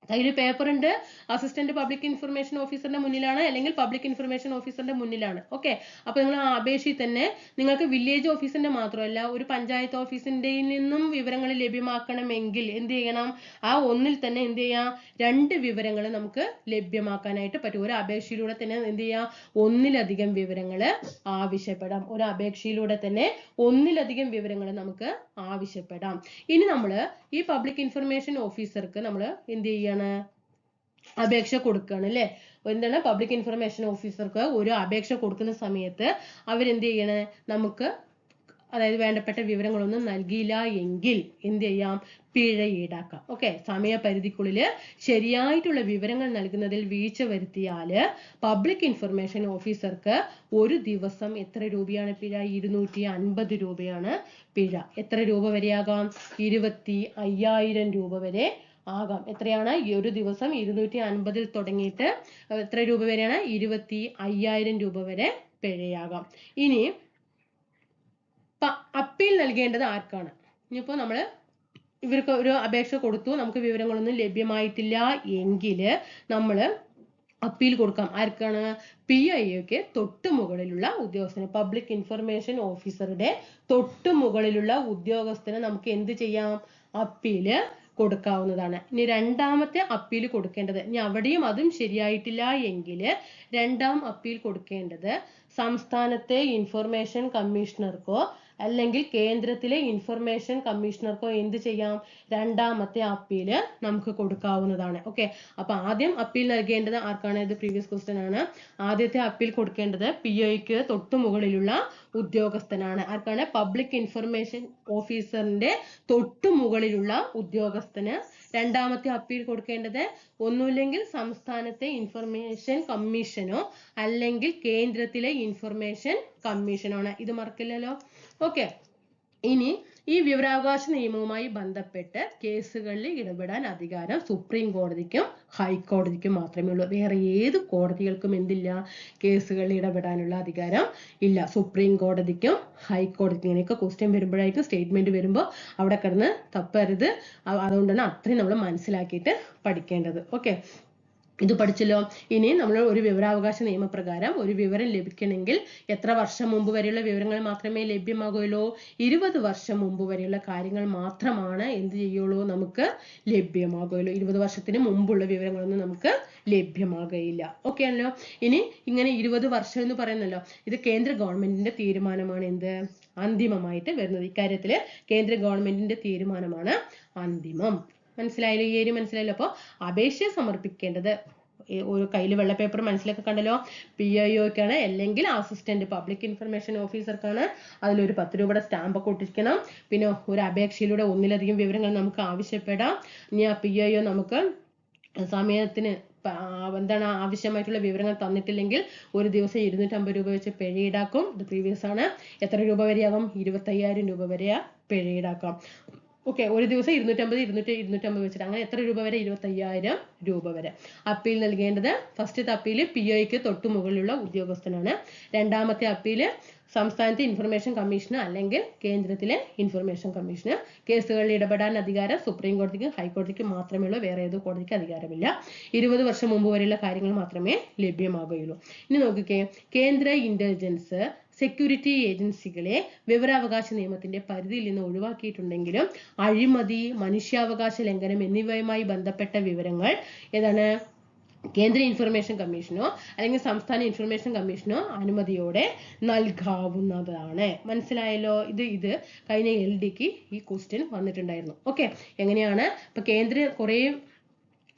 കയ്യിൽ പേപ്പർ ഉണ്ട്, അസിസ്റ്റന്റ് പബ്ലിക് ഇൻഫർമേഷൻ ഓഫീസറിന്റെ മുന്നിലാണ് അല്ലെങ്കിൽ പബ്ലിക് ഇൻഫർമേഷൻ ഓഫീസറിന്റെ മുന്നിലാണ്. ഓക്കെ, അപ്പൊ നിങ്ങൾ ആ അപേക്ഷയിൽ തന്നെ നിങ്ങൾക്ക് വില്ലേജ് ഓഫീസിന്റെ മാത്രമല്ല ഒരു പഞ്ചായത്ത് ഓഫീസിന്റെ നിന്നും വിവരങ്ങൾ ലഭ്യമാക്കണമെങ്കിൽ എന്ത് ചെയ്യണം, ആ ഒന്നിൽ തന്നെ എന്ത് ചെയ്യാം, 2 വിവരങ്ങൾ നമുക്ക് ലഭ്യമാക്കാനായിട്ട് പറ്റും. ഒരു അപേക്ഷയിലൂടെ തന്നെ എന്ത് ചെയ്യാം, ഒന്നിലധികം വിവരങ്ങൾ ആവശ്യപ്പെടാം. ഒരു അപേക്ഷയിലൂടെ തന്നെ ഒന്നിലധികം വിവരങ്ങൾ നമുക്ക് ആവശ്യപ്പെടാം. ഇനി നമ്മൾ ഈ പബ്ലിക് ഇൻഫർമേഷൻ ഓഫീസർക്ക് നമ്മൾ എന്ത് ചെയ്യണം, അപേക്ഷ കൊടുക്കുകയാണ് അല്ലെ. എന്താണ്, പബ്ലിക് ഇൻഫർമേഷൻ ഓഫീസർക്ക് ഒരു അപേക്ഷ കൊടുക്കുന്ന സമയത്ത് അവരെന്ത് ചെയ്യണേ, നമുക്ക് അതായത് വേണ്ടപ്പെട്ട വിവരങ്ങളൊന്നും നൽകിയില്ല എങ്കിൽ എന്ത് ചെയ്യാം, പിഴ ഈടാക്കാം. ഓക്കെ, സമയപരിധിക്കുള്ളിൽ ശരിയായിട്ടുള്ള വിവരങ്ങൾ നൽകുന്നതിൽ വീഴ്ച വരുത്തിയാൽ പബ്ലിക് ഇൻഫർമേഷൻ ഓഫീസർക്ക് ഒരു ദിവസം എത്ര രൂപയാണ് പിഴ, 250 രൂപയാണ് പിഴ. എത്ര രൂപ വരെയാകാം, 25,000 രൂപ വരെ ആകാം. എത്രയാണ്, ഈ ഒരു ദിവസം 250 തുടങ്ങിയിട്ട് എത്ര രൂപ വരെയാണ്, 25,000 രൂപ വരെ പിഴയാകാം. ഇനി അപ്പീൽ നൽകേണ്ടത് ആർക്കാണ്? ഇനിയിപ്പോ നമ്മള് ഇവർക്ക് ഒരു അപേക്ഷ കൊടുത്തു, നമുക്ക് വിവരങ്ങളൊന്നും ലഭ്യമായിട്ടില്ല എങ്കിൽ നമ്മൾ അപ്പീൽ കൊടുക്കാം. ആർക്കാണ്, PIOക്ക് തൊട്ടു മുകളിലുള്ള ഉദ്യോഗസ്ഥന്, പബ്ലിക് ഇൻഫർമേഷൻ ഓഫീസറുടെ തൊട്ടു മുകളിലുള്ള ഉദ്യോഗസ്ഥന് നമുക്ക് എന്ത് ചെയ്യാം, അപ്പീല് കൊടുക്കാവുന്നതാണ്. ഇനി രണ്ടാമത്തെ അപ്പീൽ കൊടുക്കേണ്ടത്, ഇനി അവിടെയും അതും ശരിയായിട്ടില്ല എങ്കിൽ രണ്ടാം അപ്പീൽ കൊടുക്കേണ്ടത് സംസ്ഥാനത്തെ ഇൻഫർമേഷൻ കമ്മീഷണർക്കോ അല്ലെങ്കിൽ കേന്ദ്രത്തിലെ ഇൻഫർമേഷൻ കമ്മീഷണർക്കോ എന്ത് ചെയ്യാം, രണ്ടാമത്തെ അപ്പീല് നമുക്ക് കൊടുക്കാവുന്നതാണ്. ഓക്കെ, അപ്പൊ ആദ്യം അപ്പീൽ നൽകേണ്ടത് ആർക്കാണ്, ഇത് പ്രീവിയസ് ക്വസ്റ്റ്യൻ ആണ്. ആദ്യത്തെ അപ്പീൽ കൊടുക്കേണ്ടത് PIOക്ക് തൊട്ടു മുകളിലുള്ള ഉദ്യോഗസ്ഥനാണ്. ആർക്കാണ്, പബ്ലിക് ഇൻഫർമേഷൻ ഓഫീസറിന്റെ തൊട്ടു മുകളിലുള്ള ഉദ്യോഗസ്ഥന്. രണ്ടാമത്തെ അപ്പീൽ കൊടുക്കേണ്ടത് ഒന്നുമില്ലെങ്കിൽ സംസ്ഥാനത്തെ ഇൻഫർമേഷൻ കമ്മീഷനോ അല്ലെങ്കിൽ കേന്ദ്രത്തിലെ ഇൻഫർമേഷൻ കമ്മീഷനോ ആണ്. ഇത് മറക്കില്ലല്ലോ. ഓക്കെ, ഇനി ഈ വിവരാവകാശ നിയമവുമായി ബന്ധപ്പെട്ട് കേസുകളിൽ ഇടപെടാൻ അധികാരം സുപ്രീം കോടതിക്കും ഹൈക്കോടതിക്കും മാത്രമേ ഉള്ളൂ. വേറെ ഏത് കോടതികൾക്കും എന്തില്ല, കേസുകളിൽ ഇടപെടാനുള്ള അധികാരം ഇല്ല. സുപ്രീം കോടതിക്കും ഹൈക്കോടതിക്കും. ഇങ്ങനെയൊക്കെ ക്വസ്റ്റ്യൻ വരുമ്പോഴായിരിക്കും, സ്റ്റേറ്റ്മെന്റ് വരുമ്പോൾ അവിടെ കിടന്ന് തപ്പരുത്. അതുകൊണ്ടാണ് അത്രയും നമ്മൾ മനസ്സിലാക്കിയിട്ട് പഠിക്കേണ്ടത്. ഓക്കെ, ഇത് പഠിച്ചല്ലോ. ഇനി നമ്മൾ ഒരു വിവരാവകാശ നിയമപ്രകാരം ഒരു വിവരം ലഭിക്കണമെങ്കിൽ എത്ര വർഷം മുമ്പ് വരെയുള്ള വിവരങ്ങൾ മാത്രമേ ലഭ്യമാകുള്ളൂ, 20 വർഷം മുമ്പ് വരെയുള്ള കാര്യങ്ങൾ മാത്രമാണ് എന്ത് ചെയ്യുള്ളൂ, നമുക്ക് ലഭ്യമാകുള്ളൂ. 20 വർഷത്തിന് മുമ്പുള്ള വിവരങ്ങളൊന്നും നമുക്ക് ലഭ്യമാകുകയില്ല. ഓക്കെ ആണല്ലോ. ഇനി ഇങ്ങനെ 20 വർഷം എന്ന് പറയുന്നല്ലോ, ഇത് കേന്ദ്ര ഗവൺമെന്റിന്റെ തീരുമാനമാണ് എന്ത്, അന്തിമമായിട്ട് വരുന്നത്. ഇക്കാര്യത്തില് കേന്ദ്ര ഗവൺമെന്റിന്റെ തീരുമാനമാണ് അന്തിമം. മനസ്സിലായല്ലോ, ഈ ഏരിയ മനസ്സിലായല്ലോ. അപ്പോൾ അപേക്ഷ സമർപ്പിക്കേണ്ടത് ഒരു കയ്യിൽ വെള്ള പേപ്പർ മനസ്സിലൊക്കെ കണ്ടല്ലോ, PIOക്കാണ് അല്ലെങ്കിൽ അസിസ്റ്റന്റ് പബ്ലിക് ഇൻഫർമേഷൻ ഓഫീസർക്കാണ്. അതിലൊരു 10 രൂപയുടെ സ്റ്റാമ്പ് ഒക്കെ ഒട്ടിക്കണം. പിന്നെ ഒരു അപേക്ഷയിലൂടെ ഒന്നിലധികം വിവരങ്ങൾ നമുക്ക് ആവശ്യപ്പെടാം. ഇനി ആ PIO നമുക്ക് സമയത്തിന് എന്താണ് ആവശ്യമായിട്ടുള്ള വിവരങ്ങൾ തന്നിട്ടില്ലെങ്കിൽ ഒരു ദിവസം 250 രൂപ വെച്ച് പിഴ ഈടാക്കും. ഇത് പ്രീവിയസ് ആണ്. എത്ര രൂപ വരെയാകും, 25,000 രൂപ വരെ പിഴ ഈടാക്കാം. ഓക്കെ, ഒരു ദിവസം 250 വെച്ചിട്ട് അങ്ങനെ എത്ര രൂപ വരെ, 25,000 രൂപ വരെ. അപ്പീൽ നൽകേണ്ടത് ഫസ്റ്റത്തെ അപ്പീല് PIOക്ക് തൊട്ടു മുകളിലുള്ള ഉദ്യോഗസ്ഥനാണ്. രണ്ടാമത്തെ അപ്പീല് സംസ്ഥാനത്തെ ഇൻഫർമേഷൻ കമ്മീഷന് അല്ലെങ്കിൽ കേന്ദ്രത്തിലെ ഇൻഫർമേഷൻ കമ്മീഷന്. കേസുകളിൽ ഇടപെടാൻ അധികാരം സുപ്രീം കോടതിക്കും ഹൈക്കോടതിക്കും മാത്രമേ ഉള്ളൂ. വേറെ ഏതോ കോടതിക്ക് അധികാരമില്ല. 20 വർഷം മുമ്പ് വരെയുള്ള കാര്യങ്ങൾ മാത്രമേ ലഭ്യമാകുകയുള്ളൂ. ഇനി നോക്കിക്കേ, കേന്ദ്ര ഇന്റലിജൻസ് സെക്യൂരിറ്റി ഏജൻസികളെ വിവരാവകാശ നിയമത്തിന്റെ പരിധിയിൽ നിന്ന് ഒഴിവാക്കിയിട്ടുണ്ടെങ്കിലും അഴിമതി, മനുഷ്യാവകാശ ലംഘനം എന്നിവയുമായി ബന്ധപ്പെട്ട വിവരങ്ങൾ ഏതാണ്, കേന്ദ്ര ഇൻഫർമേഷൻ കമ്മീഷനോ അല്ലെങ്കിൽ സംസ്ഥാന ഇൻഫർമേഷൻ കമ്മീഷനോ അനുമതിയോടെ നൽകാവുന്നതാണ്. മനസ്സിലായല്ലോ. ഇത് കഴിഞ്ഞ LDക്ക് ഈ ക്വസ്റ്റ്യൻ വന്നിട്ടുണ്ടായിരുന്നു. ഓക്കെ, എങ്ങനെയാണ് ഇപ്പൊ കേന്ദ്ര കുറെ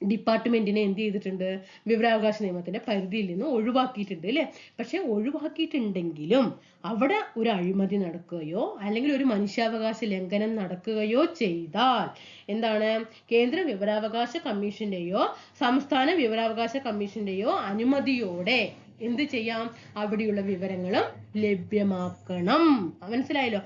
ഡിപ്പാർട്ട്മെന്റിനെ എന്ത് ചെയ്തിട്ടുണ്ട്, വിവരാവകാശ നിയമത്തിന്റെ പരിധിയിൽ നിന്ന് ഒഴിവാക്കിയിട്ടുണ്ട് അല്ലെ. പക്ഷെ ഒഴിവാക്കിയിട്ടുണ്ടെങ്കിലും അവിടെ ഒരു അഴിമതി നടക്കുകയോ അല്ലെങ്കിൽ ഒരു മനുഷ്യാവകാശ ലംഘനം നടക്കുകയോ ചെയ്താൽ എന്താണ്, കേന്ദ്ര വിവരാവകാശ കമ്മീഷന്റെയോ സംസ്ഥാന വിവരാവകാശ കമ്മീഷന്റെയോ അനുമതിയോടെ എന്ത് ചെയ്യാം, അവിടെയുള്ള വിവരങ്ങളും ലഭ്യമാക്കണം. മനസ്സിലായല്ലോ.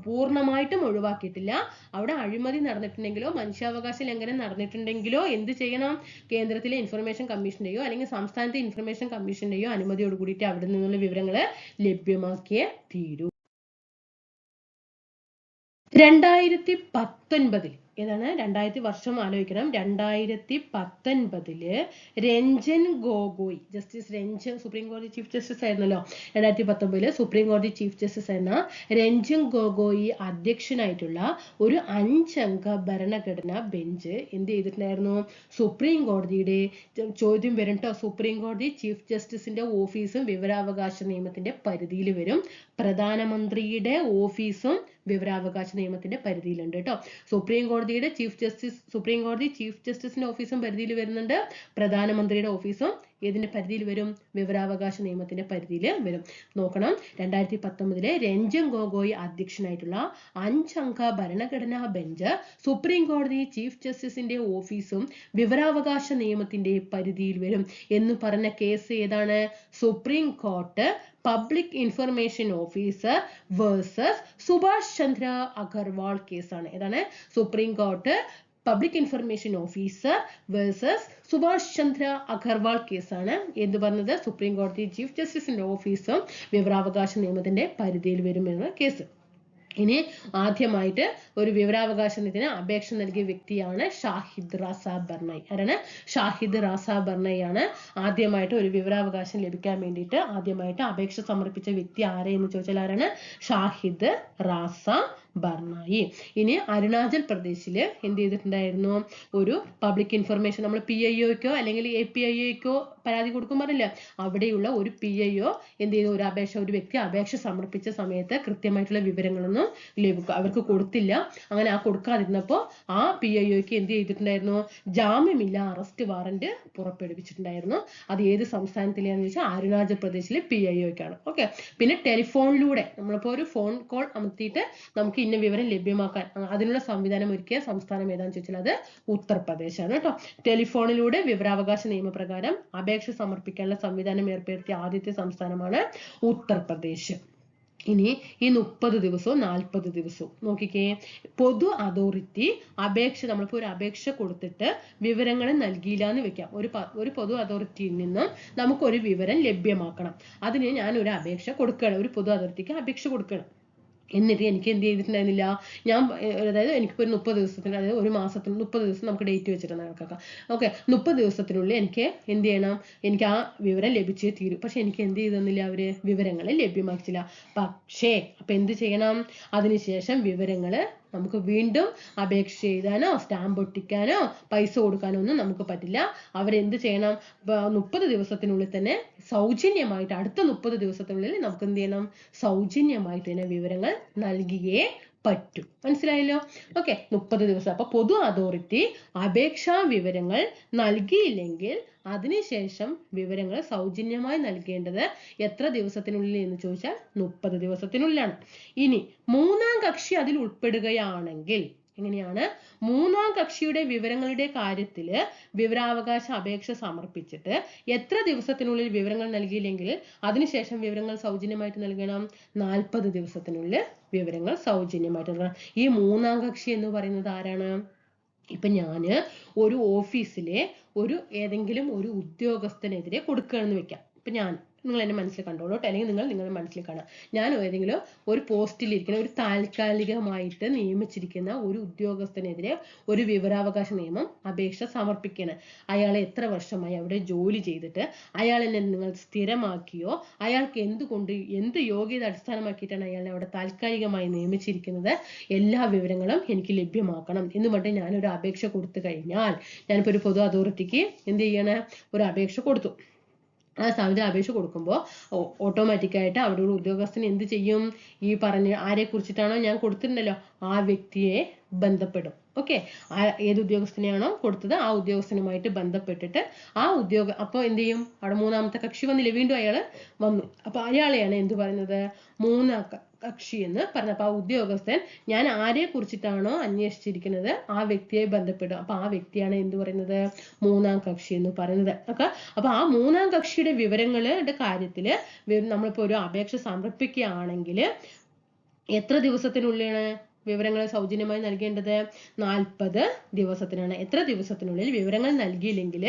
പൂർണ്ണമായിട്ടും ഒഴിവാക്കിയിട്ടില്ല. അവിടെ അഴിമതി നടന്നിട്ടുണ്ടെങ്കിലോ മനുഷ്യാവകാശ ലംഘനം നടന്നിട്ടുണ്ടെങ്കിലോ എന്ത് ചെയ്യണം, കേന്ദ്രത്തിലെ ഇൻഫർമേഷൻ കമ്മീഷന്റെയോ അല്ലെങ്കിൽ സംസ്ഥാനത്തെ ഇൻഫർമേഷൻ കമ്മീഷന്റെയോ അനുമതിയോട് കൂടിയിട്ട് അവിടെ നിന്നുള്ള വിവരങ്ങൾ ലഭ്യമാക്കിയേ തീരൂ. 2019 ഏതാണ് 2000 വർഷം ആലോചിക്കണം. 2019 രഞ്ജൻ ഗൊഗോയ്, ജസ്റ്റിസ് രഞ്ജൻ, സുപ്രീം കോടതി ചീഫ് ജസ്റ്റിസ് ആയിരുന്നല്ലോ 2019 സുപ്രീം കോടതി ചീഫ് ജസ്റ്റിസ് എന്ന രഞ്ജൻ ഗൊഗോയി അധ്യക്ഷനായിട്ടുള്ള ഒരു 5 അംഗ ഭരണഘടനാ ബെഞ്ച് എന്ത് ചെയ്തിട്ടുണ്ടായിരുന്നു? സുപ്രീം കോടതിയുടെ ചോദ്യം വരും കേട്ടോ. സുപ്രീം കോടതി ചീഫ് ജസ്റ്റിസിന്റെ ഓഫീസും വിവരാവകാശ നിയമത്തിന്റെ പരിധിയിൽ വരും. പ്രധാനമന്ത്രിയുടെ ഓഫീസും വിവരാവകാശ നിയമത്തിന്റെ പരിധിയിലുണ്ട് കേട്ടോ. സുപ്രീം കോടതിയുടെ ചീഫ് ജസ്റ്റിസ്, സുപ്രീം കോടതി ചീഫ് ജസ്റ്റിസിന്റെ ഓഫീസും പരിധിയിൽ വരുന്നുണ്ട്. പ്രധാനമന്ത്രിയുടെ ഓഫീസും ഏതിന്റെ പരിധിയിൽ വരും? വിവരാവകാശ നിയമത്തിന്റെ പരിധിയിൽ വരും. നോക്കണം, 2019 രഞ്ജൻ ഗൊഗോയി അധ്യക്ഷനായിട്ടുള്ള 5 അംഗ ഭരണഘടനാ ബെഞ്ച് സുപ്രീം കോടതി ചീഫ് ജസ്റ്റിസിന്റെ ഓഫീസും വിവരാവകാശ നിയമത്തിന്റെ പരിധിയിൽ വരും എന്ന് പറഞ്ഞ കേസ് ഏതാണ്? Supreme court public information officer versus Subhash Chandra Agarwal കേസാണ്. ഏതാണ്? Supreme court public information officer versus Subhash Chandra Agarwal കേസാണ് എന്ത് പറഞ്ഞത്? സുപ്രീം കോടതി ചീഫ് ജസ്റ്റിസിന്റെ ഓഫീസും വിവരാവകാശ നിയമത്തിന്റെ പരിധിയിൽ വരുമെന്ന കേസ്. ഇനി ആദ്യമായിട്ട് ഒരു വിവരാവകാശ നിയമത്തിന് അപേക്ഷ നൽകിയ വ്യക്തിയാണ് ഷാഹിദ് റാസ ബർണായി. ആരാണ്? ഷാഹിദ് റാസ ബർണായി ആണ് ആദ്യമായിട്ട് ഒരു വിവരാവകാശം ലഭിക്കാൻ വേണ്ടിയിട്ട് ആദ്യമായിട്ട് അപേക്ഷ സമർപ്പിച്ച വ്യക്തി ആരെന്ന് ചോദിച്ചാൽ ആരാണ്? ഷാഹിദ് റാസ ബർണായി. ഇനി അരുണാചൽ പ്രദേശിൽ എന്ത് ചെയ്തിട്ടുണ്ടായിരുന്നു? ഒരു പബ്ലിക് ഇൻഫർമേഷൻ, നമ്മൾ PIOക്കോ അല്ലെങ്കിൽ APIOക്കോ പരാതി കൊടുക്കുമ്പോഴല്ല, അവിടെയുള്ള ഒരു PIO എന്ത് ചെയ്തു? ഒരു വ്യക്തി അപേക്ഷ സമർപ്പിച്ച സമയത്ത് കൃത്യമായിട്ടുള്ള വിവരങ്ങളൊന്നും അവർക്ക് കൊടുത്തില്ല. അങ്ങനെ ആ കൊടുക്കാതിരുന്നപ്പോൾ ആ PIOക്ക് എന്ത് ചെയ്തിട്ടുണ്ടായിരുന്നു? ജാമ്യമില്ല അറസ്റ്റ് വാറന്റ് പുറപ്പെടുവിച്ചിട്ടുണ്ടായിരുന്നു. അത് ഏത് സംസ്ഥാനത്തിലാണെന്ന് ചോദിച്ചാൽ അരുണാചൽ പ്രദേശിലെ PIOക്കാണ്. ഓക്കെ. പിന്നെ ടെലിഫോണിലൂടെ നമ്മളിപ്പോൾ ഒരു ഫോൺ കോൾ അമർത്തിയിട്ട് നമുക്ക് ഇന്ന വിവരം ലഭ്യമാക്കാൻ അതിനുള്ള സംവിധാനം ഒരുക്കിയ സംസ്ഥാനം ഏതാണെന്ന് ചോദിച്ചാൽ അത് ഉത്തർപ്രദേശാണ് കേട്ടോ. ടെലിഫോണിലൂടെ വിവരാവകാശ നിയമപ്രകാരം അപേക്ഷ സമർപ്പിക്കാനുള്ള സംവിധാനം ഏർപ്പെടുത്തിയ ആദ്യത്തെ സംസ്ഥാനമാണ് ഉത്തർപ്രദേശ്. ഇനി ഈ 30 ദിവസവും 40 ദിവസവും നോക്കിക്കേ. പൊതു അതോറിറ്റി അപേക്ഷ, നമ്മളിപ്പോൾ ഒരു അപേക്ഷ കൊടുത്തിട്ട് വിവരങ്ങൾ നൽകിയില്ല എന്ന് വെക്കാം. ഒരു പൊതു അതോറിറ്റിയിൽ നിന്നും നമുക്കൊരു വിവരം ലഭ്യമാക്കണം. അതിന് ഞാൻ ഒരു അപേക്ഷ കൊടുക്കുകയാണ്, ഒരു പൊതു അതോറിറ്റിക്ക് അപേക്ഷ കൊടുക്കണം. എന്നിട്ട് എനിക്ക് എന്ത് ചെയ്തിട്ടുണ്ടായിരുന്നില്ല, അതായത് എനിക്കിപ്പോൾ ഒരു 30 ദിവസത്തിന്, അതായത് ഒരു മാസത്തിന് 30 ദിവസം നമുക്ക് ഡേറ്റ് വെച്ചിട്ടുണ്ട് കണക്കാക്കാം. ഓക്കെ, 30 ദിവസത്തിനുള്ളിൽ എനിക്ക് എന്ത് ചെയ്യണം? എനിക്ക് ആ വിവരം ലഭിച്ചേ തീരും. പക്ഷെ എനിക്ക് എന്ത് ചെയ്തെന്നില്ല, അവര് വിവരങ്ങൾ ലഭ്യമാക്കില്ല. പക്ഷേ അപ്പൊ എന്ത് ചെയ്യണം? അതിനുശേഷം വിവരങ്ങൾ നമുക്ക് വീണ്ടും അപേക്ഷ എഴുതാനോ സ്റ്റാമ്പ് ഒട്ടിക്കാനോ പൈസ കൊടുക്കാനോ ഒന്നും നമുക്ക് പറ്റില്ല. അവരെന്ത് ചെയ്യണം? 30 ദിവസത്തിനുള്ളിൽ തന്നെ സൗജന്യമായിട്ട്, അടുത്ത 30 ദിവസത്തിനുള്ളിൽ നമുക്ക് എന്ത് ചെയ്യണം? സൗജന്യമായിട്ട് തന്നെ വിവരങ്ങൾ നൽകിയേ പറ്റൂ. മനസ്സിലായല്ലോ? ഓക്കെ, 30 ദിവസം. അപ്പൊ പൊതു അതോറിറ്റി അപേക്ഷാ വിവരങ്ങൾ നൽകിയില്ലെങ്കിൽ അതിനുശേഷം വിവരങ്ങൾ സൗജന്യമായി നൽകേണ്ടത് എത്ര ദിവസത്തിനുള്ളിൽ എന്ന് ചോദിച്ചാൽ 30 ദിവസത്തിനുള്ളിലാണ്. ഇനി മൂന്നാം കക്ഷി അതിൽ ഉൾപ്പെടുകയാണെങ്കിൽ എങ്ങനെയാണ്? മൂന്നാം കക്ഷിയുടെ വിവരങ്ങളുടെ കാര്യത്തില് വിവരാവകാശ അപേക്ഷ സമർപ്പിച്ചിട്ട് എത്ര ദിവസത്തിനുള്ളിൽ വിവരങ്ങൾ നൽകിയില്ലെങ്കിൽ അതിനുശേഷം വിവരങ്ങൾ സൗജന്യമായിട്ട് നൽകണം? 40 ദിവസത്തിനുള്ളിൽ വിവരങ്ങൾ സൗജന്യമായിട്ട് നൽകണം. ഈ മൂന്നാം കക്ഷി എന്ന് പറയുന്നത് ആരാണ്? ഇപ്പൊ ഞാന് ഒരു ഓഫീസിലെ ഏതെങ്കിലും ഒരു ഉദ്യോഗസ്ഥനെതിരെ കൊടുക്കുകയാണെന്ന് വെക്കാം. ഇപ്പൊ നിങ്ങൾ എന്നെ മനസ്സിൽ കണ്ടോളൂ, അല്ലെങ്കിൽ നിങ്ങളുടെ മനസ്സിൽ കാണാം. ഞാൻ ഏതെങ്കിലും ഒരു പോസ്റ്റിലിരിക്കുന്ന, ഒരു താൽക്കാലികമായിട്ട് നിയമിച്ചിരിക്കുന്ന ഒരു ഉദ്യോഗസ്ഥനെതിരെ ഒരു വിവരാവകാശ നിയമം അപേക്ഷ സമർപ്പിക്കണം. അയാളെ എത്ര വർഷമായി അവിടെ ജോലി ചെയ്തിട്ട് അയാളെ നിങ്ങൾ സ്ഥിരമാക്കിയോ, അയാൾക്ക് എന്ത് യോഗ്യത അടിസ്ഥാനമാക്കിയിട്ടാണ് അയാളെ അവിടെ താൽക്കാലികമായി നിയമിച്ചിരിക്കുന്നത്, എല്ലാ വിവരങ്ങളും എനിക്ക് ലഭ്യമാക്കണം എന്ന് പറഞ്ഞിട്ട് ഞാനൊരു അപേക്ഷ കൊടുത്തു കഴിഞ്ഞാൽ, ഞാനിപ്പോൾ ഒരു പൊതു അതോറിറ്റിക്ക് എന്ത് ചെയ്യണം? ഒരു അപേക്ഷ കൊടുത്തു. ആ സ്ഥാപനത്തിൽ അപേക്ഷ കൊടുക്കുമ്പോൾ ഓട്ടോമാറ്റിക്കായിട്ട് അവിടെയുള്ള ഉദ്യോഗസ്ഥൻ എന്ത് ചെയ്യും? ഈ പറഞ്ഞ ആരെ കുറിച്ചിട്ടാണോ ഞാൻ കൊടുത്തിട്ടുണ്ടല്ലോ ആ വ്യക്തിയെ ബന്ധപ്പെടും. ഓക്കെ, ഏത് ഉദ്യോഗസ്ഥനെയാണോ കൊടുത്തത് ആ ഉദ്യോഗസ്ഥനുമായിട്ട് ബന്ധപ്പെട്ടിട്ട് അപ്പോൾ എന്ത് ചെയ്യും? അവിടെ മൂന്നാമത്തെ കക്ഷി വന്നില്ലേ, വീണ്ടും അയാൾ വന്നു. അപ്പൊ അയാളെയാണ് എന്ത് പറയുന്നത്? മൂന്നാം കക്ഷി എന്ന് പറഞ്ഞത്. അപ്പൊ ആ ഉദ്യോഗസ്ഥൻ ഞാൻ ആരെ കുറിച്ചിട്ടാണോ അന്വേഷിച്ചിരിക്കുന്നത് ആ വ്യക്തിയെ ബന്ധപ്പെടും. അപ്പൊ ആ വ്യക്തിയാണ് എന്ത് പറയുന്നത്? മൂന്നാം കക്ഷി എന്ന് പറയുന്നത്. ഓക്കെ, അപ്പൊ ആ മൂന്നാം കക്ഷിയുടെ വിവരങ്ങളുടെ കാര്യത്തില് നമ്മളിപ്പോ ഒരു അപേക്ഷ സമർപ്പിക്കുകയാണെങ്കിൽ എത്ര ദിവസത്തിനുള്ളിലാണ്? വിവരങ്ങൾ സൗജന്യമായി നൽകേണ്ടത്? 40 ദിവസത്തിനാണ്. എത്ര ദിവസത്തിനുള്ളിൽ വിവരങ്ങൾ നൽകിയില്ലെങ്കിൽ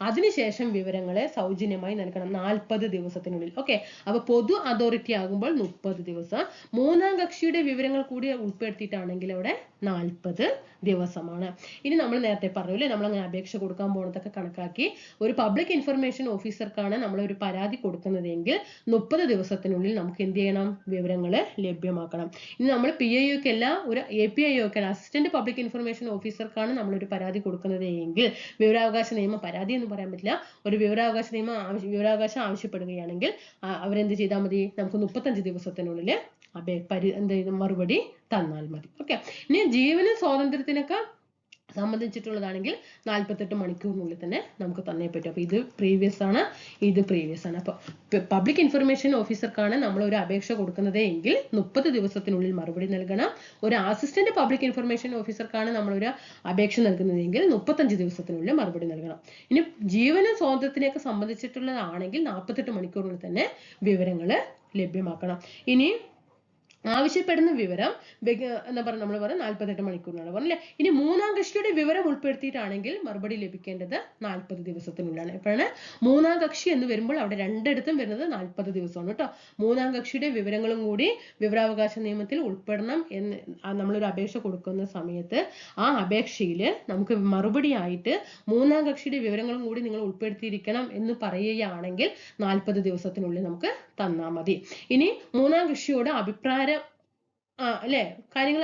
അതിനുശേഷം വിവരങ്ങളെ സൗജന്യമായി നൽകണം? 40 ദിവസത്തിനുള്ളിൽ. ഓക്കെ, അപ്പൊ പൊതു അതോറിറ്റി ആകുമ്പോൾ 30 ദിവസം. മൂന്നാം കക്ഷിയുടെ വിവരങ്ങൾ കൂടി ഉൾപ്പെടുത്തിയിട്ടാണെങ്കിൽ അവിടെ 40 ദിവസമാണ്. ഇനി നമ്മൾ നേരത്തെ പറഞ്ഞില്ലേ, നമ്മൾ അങ്ങനെ അപേക്ഷ കൊടുക്കാൻ പോകുന്നതൊക്കെ കണക്കാക്കി ഒരു പബ്ലിക് ഇൻഫർമേഷൻ ഓഫീസർക്കാണ് നമ്മൾ ഒരു പരാതി കൊടുക്കുന്നതെങ്കിൽ 30 ദിവസത്തിനുള്ളിൽ നമുക്ക് എന്ത് ചെയ്യണം? വിവരങ്ങൾ ലഭ്യമാക്കണം. ഇനി നമ്മൾ PIOക്കല്ല, ഒരു APIOക്കല്ല, അസിസ്റ്റന്റ് പബ്ലിക് ഇൻഫർമേഷൻ ഓഫീസർക്കാണ് നമ്മൾ ഒരു പരാതി കൊടുക്കുന്നത് എങ്കിൽ വിവരാവകാശ നിയമം, പരാതി എന്ന് പറയാൻ പറ്റില്ല, ഒരു വിവരാവകാശം ആവശ്യപ്പെടുകയാണെങ്കിൽ അവരെന്ത് ചെയ്താൽ മതി? നമുക്ക് 35 ദിവസത്തിനുള്ളിൽ മറുപടി തന്നാൽ മതി. ഓക്കെ, ഇനി ജീവന സ്വാതന്ത്ര്യത്തിനൊക്കെ സംബന്ധിച്ചിട്ടുള്ളതാണെങ്കിൽ 48 മണിക്കൂറിനുള്ളിൽ തന്നെ നമുക്ക് തന്നേ പറ്റും. അപ്പൊ ഇത് പ്രീവിയസ് ആണ്, ഇത് പ്രീവിയസ് ആണ്. അപ്പൊ പബ്ലിക് ഇൻഫർമേഷൻ ഓഫീസർക്കാണ് നമ്മൾ ഒരു അപേക്ഷ കൊടുക്കുന്നത് എങ്കിൽ 30 ദിവസത്തിനുള്ളിൽ മറുപടി നൽകണം. ഒരു അസിസ്റ്റന്റ് പബ്ലിക് ഇൻഫർമേഷൻ ഓഫീസർക്കാണ് നമ്മൾ ഒരു അപേക്ഷ നൽകുന്നതെങ്കിൽ 35 ദിവസത്തിനുള്ളിൽ മറുപടി നൽകണം. ഇനി ജീവന സ്വാതന്ത്ര്യത്തിനൊക്കെ സംബന്ധിച്ചിട്ടുള്ളതാണെങ്കിൽ 48 മണിക്കൂറിനുള്ളിൽ തന്നെ വിവരങ്ങൾ ലഭ്യമാക്കണം. ഇനി ആവശ്യപ്പെടുന്ന വിവരം എന്താ പറയുക, നമ്മൾ പറഞ്ഞ 48 മണിക്കൂറിനാണ് പറഞ്ഞല്ലേ. ഇനി മൂന്നാം കക്ഷിയുടെ വിവരം ഉൾപ്പെടുത്തിയിട്ടാണെങ്കിൽ മറുപടി ലഭിക്കേണ്ടത് 40 ദിവസത്തിനുള്ളിലാണ്. എപ്പോഴാണ് മൂന്നാം കക്ഷി എന്ന് വരുമ്പോൾ അവിടെ രണ്ടിടത്തും വരുന്നത് 40 ദിവസമാണ് കേട്ടോ. മൂന്നാം കക്ഷിയുടെ വിവരങ്ങളും കൂടി വിവരാവകാശ നിയമത്തിൽ ഉൾപ്പെടണം എന്ന് നമ്മളൊരു അപേക്ഷ കൊടുക്കുന്ന സമയത്ത് ആ അപേക്ഷയിൽ നമുക്ക് മറുപടി ആയിട്ട് മൂന്നാം കക്ഷിയുടെ വിവരങ്ങളും കൂടി നിങ്ങൾ ഉൾപ്പെടുത്തിയിരിക്കണം എന്ന് പറയുകയാണെങ്കിൽ 40 ദിവസത്തിനുള്ളിൽ നമുക്ക് തന്നാൽ മതി. ഇനി മൂന്നാം കക്ഷിയോട് അഭിപ്രായം അല്ലെ, കാര്യങ്ങൾ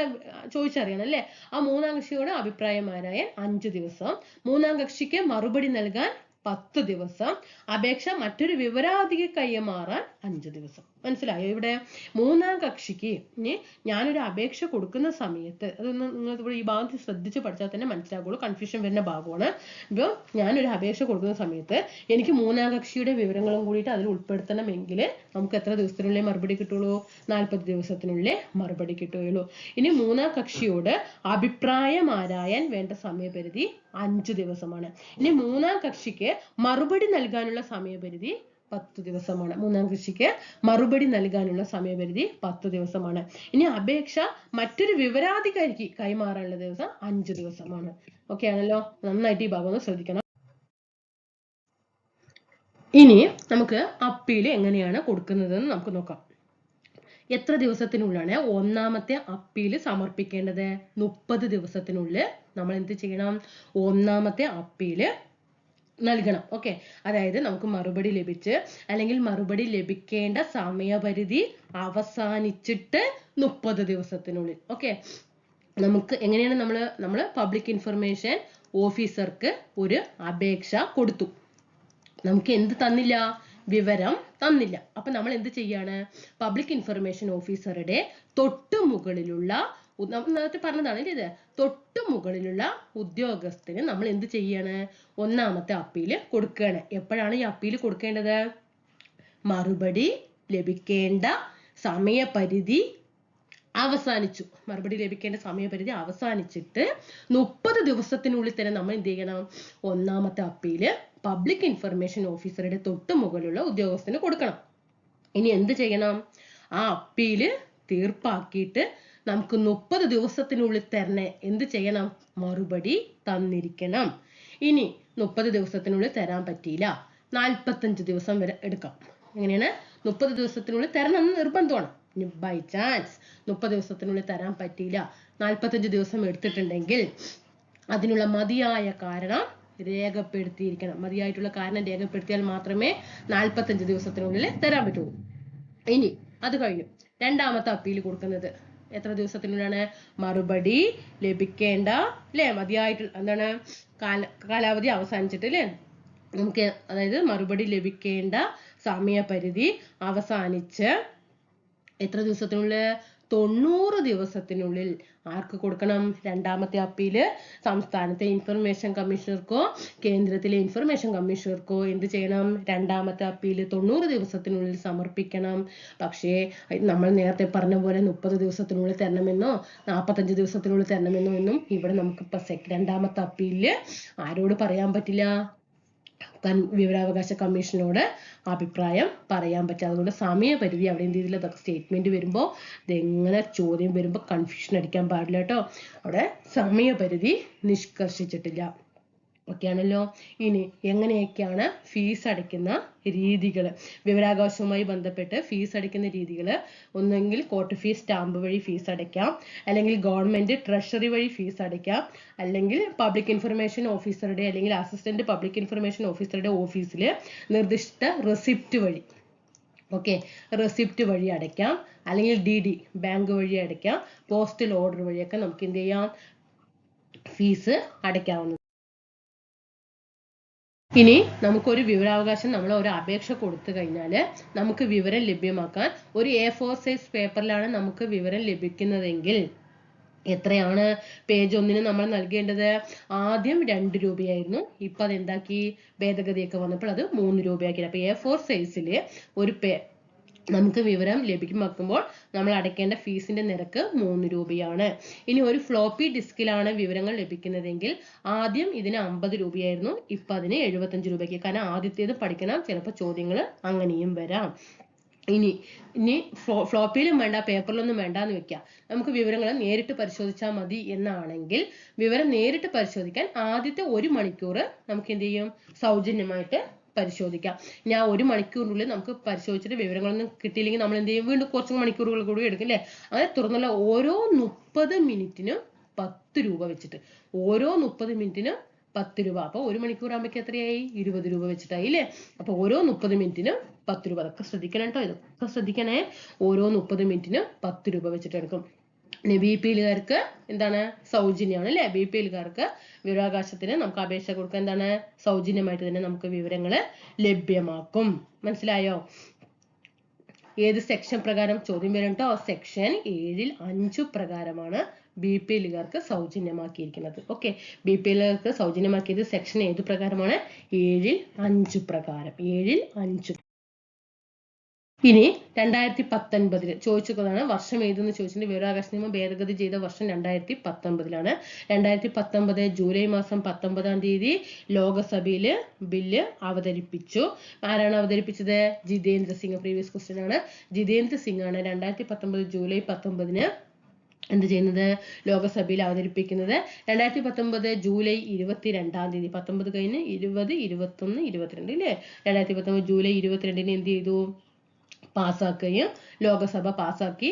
ചോദിച്ചറിയണം അല്ലെ. ആ മൂന്നാം കക്ഷിയോട് അഭിപ്രായം ആരായാൻ 5 ദിവസം, മൂന്നാം കക്ഷിക്ക് മറുപടി നൽകാൻ 10 ദിവസം, അപേക്ഷ മറ്റൊരു വിവരാധിക കൈമാറാൻ 5 ദിവസം. മനസ്സിലായോ? ഇവിടെ മൂന്നാം കക്ഷിക്ക് ഇനി ഞാനൊരു അപേക്ഷ കൊടുക്കുന്ന സമയത്ത്, അതൊന്ന് നിങ്ങൾ ഇവിടെ ഈ ഭാഗത്ത് ശ്രദ്ധിച്ച് പഠിച്ചാൽ തന്നെ മനസ്സിലാകുള്ളൂ, കൺഫ്യൂഷൻ വരുന്ന ഭാഗമാണ്. ഇപ്പോൾ ഞാനൊരു അപേക്ഷ കൊടുക്കുന്ന സമയത്ത് എനിക്ക് മൂന്നാം കക്ഷിയുടെ വിവരങ്ങളും കൂടിയിട്ട് അതിൽ ഉൾപ്പെടുത്തണമെങ്കിൽ നമുക്ക് എത്ര ദിവസത്തിനുള്ളിൽ മറുപടി കിട്ടുള്ളൂ? 40 ദിവസത്തിനുള്ളിൽ മറുപടി കിട്ടുകയുള്ളൂ. ഇനി മൂന്നാം കക്ഷിയോട് അഭിപ്രായം ആരായാൻ വേണ്ട സമയപരിധി 5 ദിവസമാണ്. ഇനി മൂന്നാം കക്ഷിക്ക് മറുപടി നൽകാനുള്ള സമയപരിധി 10 ദിവസമാണ്. മൂന്നാം കക്ഷിക്ക് മറുപടി നൽകാനുള്ള സമയപരിധി 10 ദിവസമാണ്. ഇനി അപേക്ഷ മറ്റൊരു വിവരാധികാരിക്ക് കൈമാറാനുള്ള ദിവസം 5 ദിവസമാണ്. ഓക്കെ ആണല്ലോ? നന്നായിട്ട് ഈ ഭാഗം ഒന്ന് ശ്രദ്ധിക്കണം. ഇനി നമുക്ക് അപ്പീൽ എങ്ങനെയാണ് കൊടുക്കുന്നതെന്ന് നമുക്ക് നോക്കാം. എത്ര ദിവസത്തിനുള്ളിലാണ് ഒന്നാമത്തെ അപ്പീൽ സമർപ്പിക്കേണ്ടത്? 30 ദിവസത്തിനുള്ളിൽ നമ്മൾ എന്ത് ചെയ്യണം? ഒന്നാമത്തെ അപ്പീൽ നൽകണം. ഓക്കെ, അതായത് നമുക്ക് മറുപടി ലഭിച്ച് അല്ലെങ്കിൽ മറുപടി ലഭിക്കേണ്ട സമയപരിധി അവസാനിച്ചിട്ട് 30 ദിവസത്തിനുള്ളിൽ. ഓക്കെ, നമുക്ക് എങ്ങനെയാണ് നമ്മൾ പബ്ലിക് ഇൻഫർമേഷൻ ഓഫീസർക്ക് ഒരു അപേക്ഷ കൊടുത്തു, നമുക്ക് എന്ത് തന്നില്ല? വിവരം തന്നില്ല. അപ്പൊ നമ്മൾ എന്ത് ചെയ്യാണ്? പബ്ലിക് ഇൻഫർമേഷൻ ഓഫീസറുടെ തൊട്ടു മുകളിലുള്ള, നേരത്തെ പറഞ്ഞതാണ് ഇത്, തൊട്ടു മുകളിലുള്ള ഉദ്യോഗസ്ഥന് നമ്മൾ എന്ത് ചെയ്യാണ്? ഒന്നാമത്തെ അപ്പീല് കൊടുക്കുകയാണ്. എപ്പോഴാണ് ഈ അപ്പീല് കൊടുക്കേണ്ടത്? മറുപടി ലഭിക്കേണ്ട സമയപരിധി അവസാനിച്ചു. മറുപടി ലഭിക്കേണ്ട സമയപരിധി അവസാനിച്ചിട്ട് 30 ദിവസത്തിനുള്ളിൽ തന്നെ നമ്മൾ എന്ത് ചെയ്യണം? ഒന്നാമത്തെ അപ്പീല് പബ്ലിക് ഇൻഫർമേഷൻ ഓഫീസറുടെ തൊട്ടു മുകളിലുള്ള ഉദ്യോഗസ്ഥന് കൊടുക്കണം. ഇനി എന്ത് ചെയ്യണം? ആ അപ്പീല് തീർപ്പാക്കിയിട്ട് നമുക്ക് 30 ദിവസത്തിനുള്ളിൽ തന്നെ എന്ത് ചെയ്യണം? മറുപടി തന്നിരിക്കണം. ഇനി 30 ദിവസത്തിനുള്ളിൽ തരാൻ പറ്റിയില്ല, 45 ദിവസം വരെ എടുക്കാം. എങ്ങനെയാണ്? 30 ദിവസത്തിനുള്ളിൽ തരണം എന്ന് നിർബന്ധമാണ്. ഇനി ബൈ ചാൻസ് 30 ദിവസത്തിനുള്ളിൽ തരാൻ പറ്റിയില്ല, 45 ദിവസം എടുത്തിട്ടുണ്ടെങ്കിൽ അതിനുള്ള മതിയായ കാരണം രേഖപ്പെടുത്തിയിരിക്കണം. മതിയായിട്ടുള്ള കാരണം രേഖപ്പെടുത്തിയാൽ മാത്രമേ 45 ദിവസത്തിനുള്ളിൽ തരാൻ പറ്റുള്ളൂ. ഇനി അത് കഴിഞ്ഞു രണ്ടാമത്തെ അപ്പീൽ കൊടുക്കുന്നത് എത്ര ദിവസത്തിനുള്ളിലാണ്? മറുപടി ലഭിക്കേണ്ട അല്ലെ, മതിയായിട്ട് എന്താണ് കാലാവധി അവസാനിച്ചിട്ട് അല്ലെ, നമുക്ക് അതായത് മറുപടി ലഭിക്കേണ്ട സമയപരിധി അവസാനിച്ച് എത്ര ദിവസത്തിനുള്ളിൽ? 90 ദിവസത്തിനുള്ളിൽ ആർക്ക് കൊടുക്കണം? രണ്ടാമത്തെ അപ്പീല് സംസ്ഥാനത്തെ ഇൻഫർമേഷൻ കമ്മീഷണർക്കോ കേന്ദ്രത്തിലെ ഇൻഫർമേഷൻ കമ്മീഷണർക്കോ എന്ത് ചെയ്യണം? രണ്ടാമത്തെ അപ്പീല് 90 ദിവസത്തിനുള്ളിൽ സമർപ്പിക്കണം. പക്ഷേ നമ്മൾ നേരത്തെ പറഞ്ഞ പോലെ 30 ദിവസത്തിനുള്ളിൽ തരണമെന്നോ 45 ദിവസത്തിനുള്ളിൽ തരണമെന്നോ ഒന്നും ഇവിടെ നമുക്ക് രണ്ടാമത്തെ അപ്പീലില് ആരോട് പറയാൻ പറ്റില്ല? വിവരാവകാശ കമ്മീഷനോട് അഭിപ്രായം പറയാൻ പറ്റും. അതുകൊണ്ട് സമയപരിധി അവിടെ എന്ത് ചെയ്തില്ല, അതൊക്കെ സ്റ്റേറ്റ്മെന്റ് വരുമ്പോൾ ഇതെങ്ങനെ ചോദ്യം വരുമ്പോൾ കൺഫ്യൂഷൻ അടിക്കാൻ പാടില്ല കേട്ടോ. അവിടെ സമയപരിധി നിഷ്കർഷിച്ചിട്ടില്ല. ഓക്കെ ആണല്ലോ. ഇനി എങ്ങനെയൊക്കെയാണ് ഫീസ് അടയ്ക്കുന്ന രീതികൾ, വിവരാവകാശവുമായി ബന്ധപ്പെട്ട് ഫീസ് അടയ്ക്കുന്ന രീതികൾ, ഒന്നെങ്കിൽ കോർട്ട് ഫീസ് സ്റ്റാമ്പ് വഴി ഫീസ് അടയ്ക്കാം, അല്ലെങ്കിൽ ഗവൺമെന്റ് ട്രഷറി വഴി ഫീസ് അടയ്ക്കാം, അല്ലെങ്കിൽ പബ്ലിക് ഇൻഫർമേഷൻ ഓഫീസറുടെ അല്ലെങ്കിൽ അസിസ്റ്റന്റ് പബ്ലിക് ഇൻഫർമേഷൻ ഓഫീസറുടെ ഓഫീസിൽ നിർദ്ദിഷ്ട റെസിപ്റ്റ് വഴി, ഓക്കെ, റെസിപ്റ്റ് വഴി അടയ്ക്കാം, അല്ലെങ്കിൽ DD ബാങ്ക് വഴി അടയ്ക്കാം, പോസ്റ്റൽ ഓർഡർ വഴിയൊക്കെ നമുക്ക് എന്ത് ചെയ്യാം, ഫീസ് അടയ്ക്കാവുന്നത്. ഇനി നമുക്കൊരു വിവരാവകാശം നമ്മൾ ഒരു അപേക്ഷ കൊടുത്തു കഴിഞ്ഞാൽ നമുക്ക് വിവരം ലഭ്യമാക്കാൻ ഒരു A4 സൈസ് പേപ്പറിലാണ് നമുക്ക് വിവരം ലഭിക്കുന്നതെങ്കിൽ എത്രയാണ് പേജ് 1 നമ്മൾ നൽകേണ്ടത്? ആദ്യം 2 രൂപയായിരുന്നു, ഇപ്പൊ അതെന്താക്കി, ഭേദഗതിയൊക്കെ വന്നപ്പോൾ അത് 3 രൂപയാക്കി. അപ്പൊ A4 സൈസിൽ ഒരു നമുക്ക് വിവരം ലഭ്യമാക്കുമ്പോൾ നമ്മൾ അടയ്ക്കേണ്ട ഫീസിന്റെ നിരക്ക് 3 രൂപയാണ്. ഇനി ഒരു ഫ്ലോപ്പി ഡിസ്കിലാണ് വിവരങ്ങൾ ലഭിക്കുന്നതെങ്കിൽ ആദ്യം ഇതിന് 50 രൂപയായിരുന്നു, ഇപ്പൊ അതിന് 75 രൂപയ്ക്ക്. കാരണം ആദ്യത്തേത് പഠിക്കണം, ചിലപ്പോൾ ചോദ്യങ്ങൾ അങ്ങനെയും വരാം. ഇനി ഫ്ലോപ്പിയിലും വേണ്ട പേപ്പറിലൊന്നും വേണ്ടാന്ന് വെക്കാം, നമുക്ക് വിവരങ്ങൾ നേരിട്ട് പരിശോധിച്ചാൽ മതി എന്നാണെങ്കിൽ വിവരം നേരിട്ട് പരിശോധിക്കാൻ ആദ്യത്തെ 1 മണിക്കൂർ നമുക്ക് എന്ത് ചെയ്യും, സൗജന്യമായിട്ട് പരിശോധിക്കാം. ഇനി ആ 1 മണിക്കൂറിനുള്ളിൽ നമുക്ക് പരിശോധിച്ചിട്ട് വിവരങ്ങളൊന്നും കിട്ടിയില്ലെങ്കിൽ നമ്മൾ എന്ത് ചെയ്യും, വീണ്ടും കുറച്ച് മണിക്കൂറുകൾ കൂടി എടുക്കും അല്ലേ. അങ്ങനെ തുറന്നുള്ള ഓരോ 30 മിനിറ്റിനും 10 രൂപ വെച്ചിട്ട്, ഓരോ 30 മിനിറ്റിനും 10 രൂപ. അപ്പൊ 1 മണിക്കൂർ ആകുമ്പോഴേക്ക് എത്രയായി, 20 രൂപ വെച്ചിട്ടായി അല്ലേ. അപ്പൊ ഓരോ 30 മിനിറ്റിനും 10 രൂപ. അതൊക്കെ ശ്രദ്ധിക്കണം കേട്ടോ, ഇതൊക്കെ ശ്രദ്ധിക്കണേ. ഓരോ 30 മിനിറ്റിനും 10 രൂപ വെച്ചിട്ട് എടുക്കും. BPLകാർക്ക് എന്താണ്, സൗജന്യമാണ് അല്ലെ. BPLകാർക്ക് വിവരാവകാശത്തിന് നമുക്ക് അപേക്ഷ കൊടുക്കാൻ എന്താണ്, സൗജന്യമായിട്ട് തന്നെ നമുക്ക് വിവരങ്ങൾ ലഭ്യമാക്കും. മനസ്സിലായോ? ഏത് സെക്ഷൻ പ്രകാരം ചോദ്യം വരും കേട്ടോ, സെക്ഷൻ 7 5 പ്രകാരമാണ് BPLകാർക്ക് സൗജന്യമാക്കിയിരിക്കുന്നത്. ഓക്കെ, BPLകാർക്ക് സൗജന്യമാക്കിയത് സെക്ഷൻ ഏത് പ്രകാരമാണ്, 7 5 പ്രകാരം, 7 5. ഇനി 2019 ചോദിച്ചതാണ് വർഷം ഏതെന്ന് ചോദിച്ചിട്ടുണ്ട്. വിവരാവകാശ നിയമം ഭേദഗതി ചെയ്ത വർഷം 2019 2019 ജൂലൈ മാസം 19 തീയതി ലോകസഭയിൽ ബില്ല് അവതരിപ്പിച്ചു. ആരാണ് അവതരിപ്പിച്ചത്? ജിതേന്ദ്ര സിംഗ്. പ്രീവിയസ് ക്വസ്റ്റ്യൻ ആണ്. ജിതേന്ദ്ര സിംഗ് ആണ് 2019 ജൂലൈ 19 എന്ത് ചെയ്യുന്നത്, ലോകസഭയിൽ അവതരിപ്പിക്കുന്നത്. 2019 ജൂലൈ 22 തീയതി, 19 കഴിഞ്ഞ് 20 21 22 അല്ലേ. 2019 ജൂലൈ 22 എന്ത് ചെയ്തു, പാസ്സാക്കുകയും ലോകസഭ പാസ്സാക്കി.